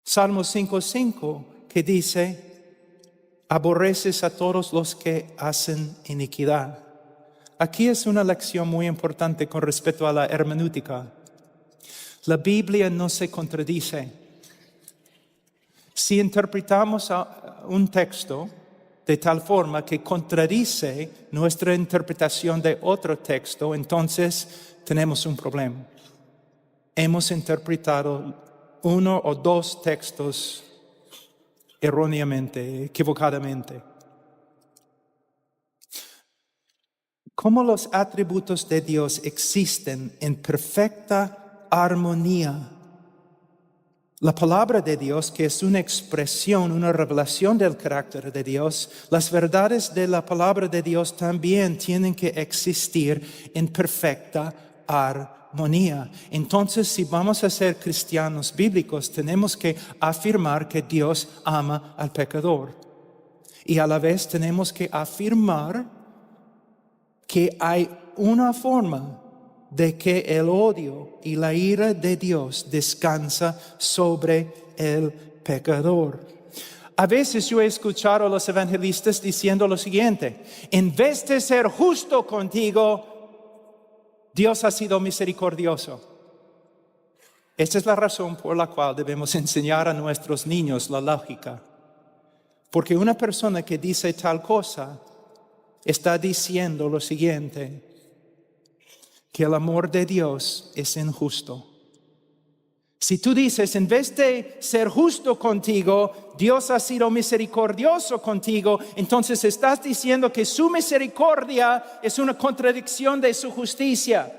Salmos 5:5 que dice, aborreces a todos los que hacen iniquidad. Aquí es una lección muy importante con respecto a la hermenéutica. La Biblia no se contradice. Si interpretamos un texto de tal forma que contradice nuestra interpretación de otro texto, entonces tenemos un problema. Hemos interpretado uno o dos textos erróneamente, equivocadamente. ¿Cómo los atributos de Dios existen en perfecta armonía? La palabra de Dios, que es una expresión, una revelación del carácter de Dios, las verdades de la palabra de Dios también tienen que existir en perfecta armonía. Entonces, si vamos a ser cristianos bíblicos, tenemos que afirmar que Dios ama al pecador. Y a la vez tenemos que afirmar que hay una forma de que el odio y la ira de Dios descansa sobre el pecador. A veces yo he escuchado a los evangelistas diciendo lo siguiente: en vez de ser justo contigo, Dios ha sido misericordioso. Esta es la razón por la cual debemos enseñar a nuestros niños la lógica. Porque una persona que dice tal cosa está diciendo lo siguiente: que el amor de Dios es injusto. Si tú dices, en vez de ser justo contigo, Dios ha sido misericordioso contigo, entonces estás diciendo que su misericordia es una contradicción de su justicia.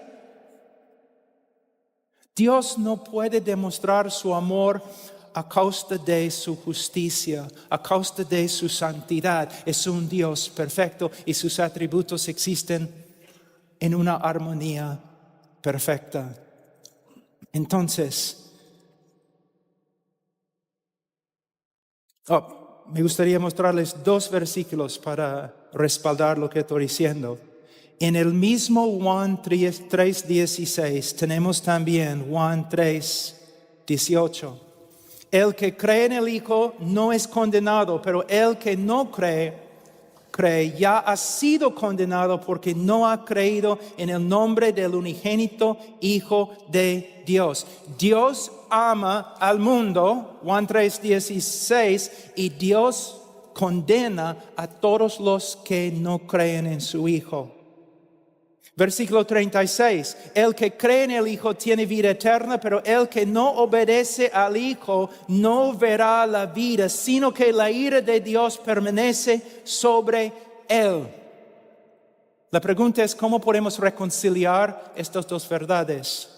Dios no puede demostrar su amor a causa de su justicia, a causa de su santidad. Es un Dios perfecto y sus atributos existen en una armonía perfecta. Entonces, me gustaría mostrarles dos versículos para respaldar lo que estoy diciendo. En el mismo Juan 3:16 tenemos también Juan 3:18. El que cree en el Hijo no es condenado, pero el que no cree ya ha sido condenado porque no ha creído en el nombre del unigénito Hijo de Dios. Dios ama al mundo, Juan 3:16, y Dios condena a todos los que no creen en su Hijo. Versículo 36, el que cree en el Hijo tiene vida eterna, pero el que no obedece al Hijo no verá la vida, sino que la ira de Dios permanece sobre él. La pregunta es, ¿cómo podemos reconciliar estas dos verdades?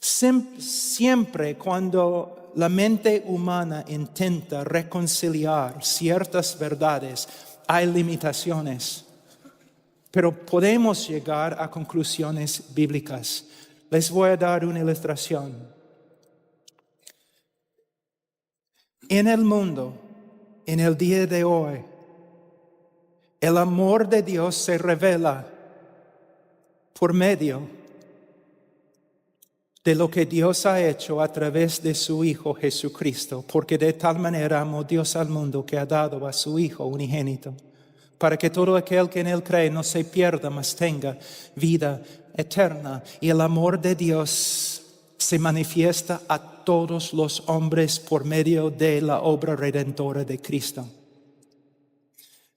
Siempre cuando la mente humana intenta reconciliar ciertas verdades, hay limitaciones. Pero podemos llegar a conclusiones bíblicas. Les voy a dar una ilustración. En el mundo, en el día de hoy, el amor de Dios se revela por medio de lo que Dios ha hecho a través de su Hijo Jesucristo, porque de tal manera amó Dios al mundo que ha dado a su Hijo unigénito, para que todo aquel que en él cree no se pierda, mas tenga vida eterna. Y el amor de Dios se manifiesta a todos los hombres por medio de la obra redentora de Cristo.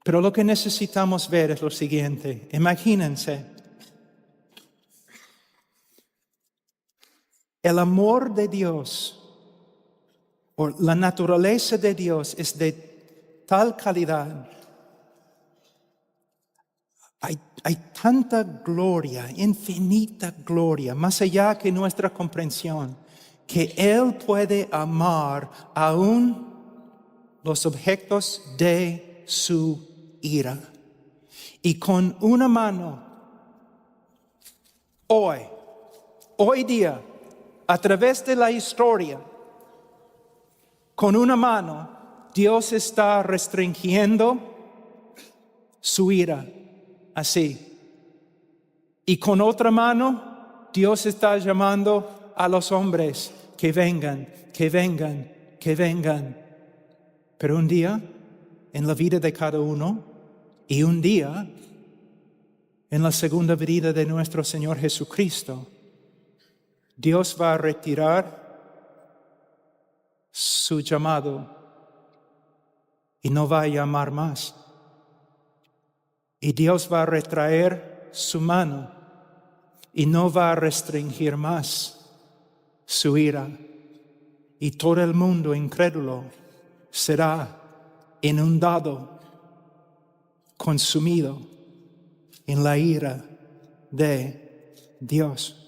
Pero lo que necesitamos ver es lo siguiente. Imagínense, el amor de Dios, o la naturaleza de Dios, es de tal calidad. Hay tanta gloria, infinita gloria, más allá que nuestra comprensión, que Él puede amar aún los objetos de su ira. Y con una mano, hoy día, a través de la historia, con una mano, Dios está restringiendo su ira. Así. Y con otra mano, Dios está llamando a los hombres que vengan, que vengan, que vengan. Pero un día, en la vida de cada uno, y un día, en la segunda venida de nuestro Señor Jesucristo, Dios va a retirar su llamado y no va a llamar más. Y Dios va a retraer su mano y no va a restringir más su ira. Y todo el mundo incrédulo será inundado, consumido en la ira de Dios.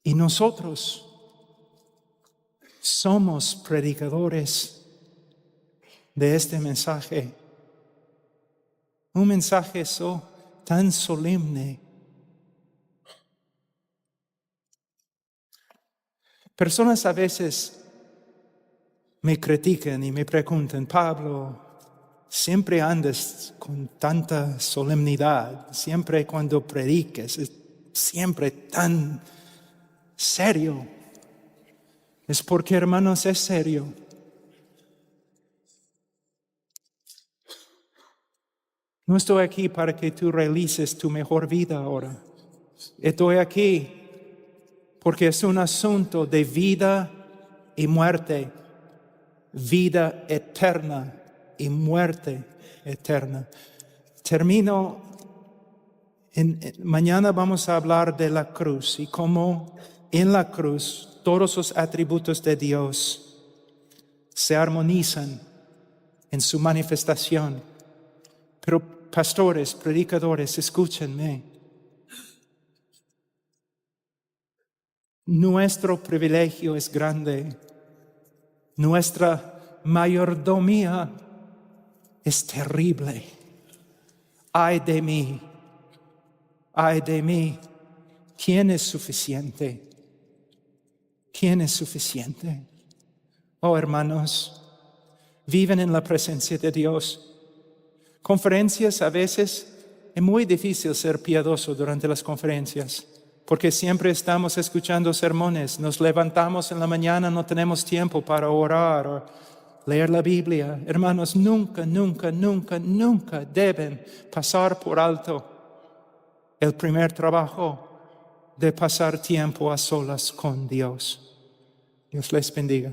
Y nosotros somos predicadores de este mensaje, un mensaje tan solemne. Personas a veces me critican y me preguntan, Pablo, siempre andas con tanta solemnidad, siempre cuando prediques, es siempre tan serio. Es porque, hermanos, es serio. No estoy aquí para que tú realices tu mejor vida ahora. Estoy aquí porque es un asunto de vida y muerte, vida eterna y muerte eterna. Termino, mañana vamos a hablar de la cruz y cómo en la cruz todos los atributos de Dios se armonizan en su manifestación. Pero pastores, predicadores, escúchenme. Nuestro privilegio es grande. Nuestra mayordomía es terrible. Ay de mí, ay de mí. ¿Quién es suficiente? ¿Quién es suficiente? Oh, hermanos, viven en la presencia de Dios. Conferencias a veces es muy difícil ser piadoso durante las conferencias, porque siempre estamos escuchando sermones, nos levantamos en la mañana, no tenemos tiempo para orar o leer la Biblia. Hermanos, nunca, nunca, nunca, nunca deben pasar por alto el primer trabajo de pasar tiempo a solas con Dios. Dios les bendiga.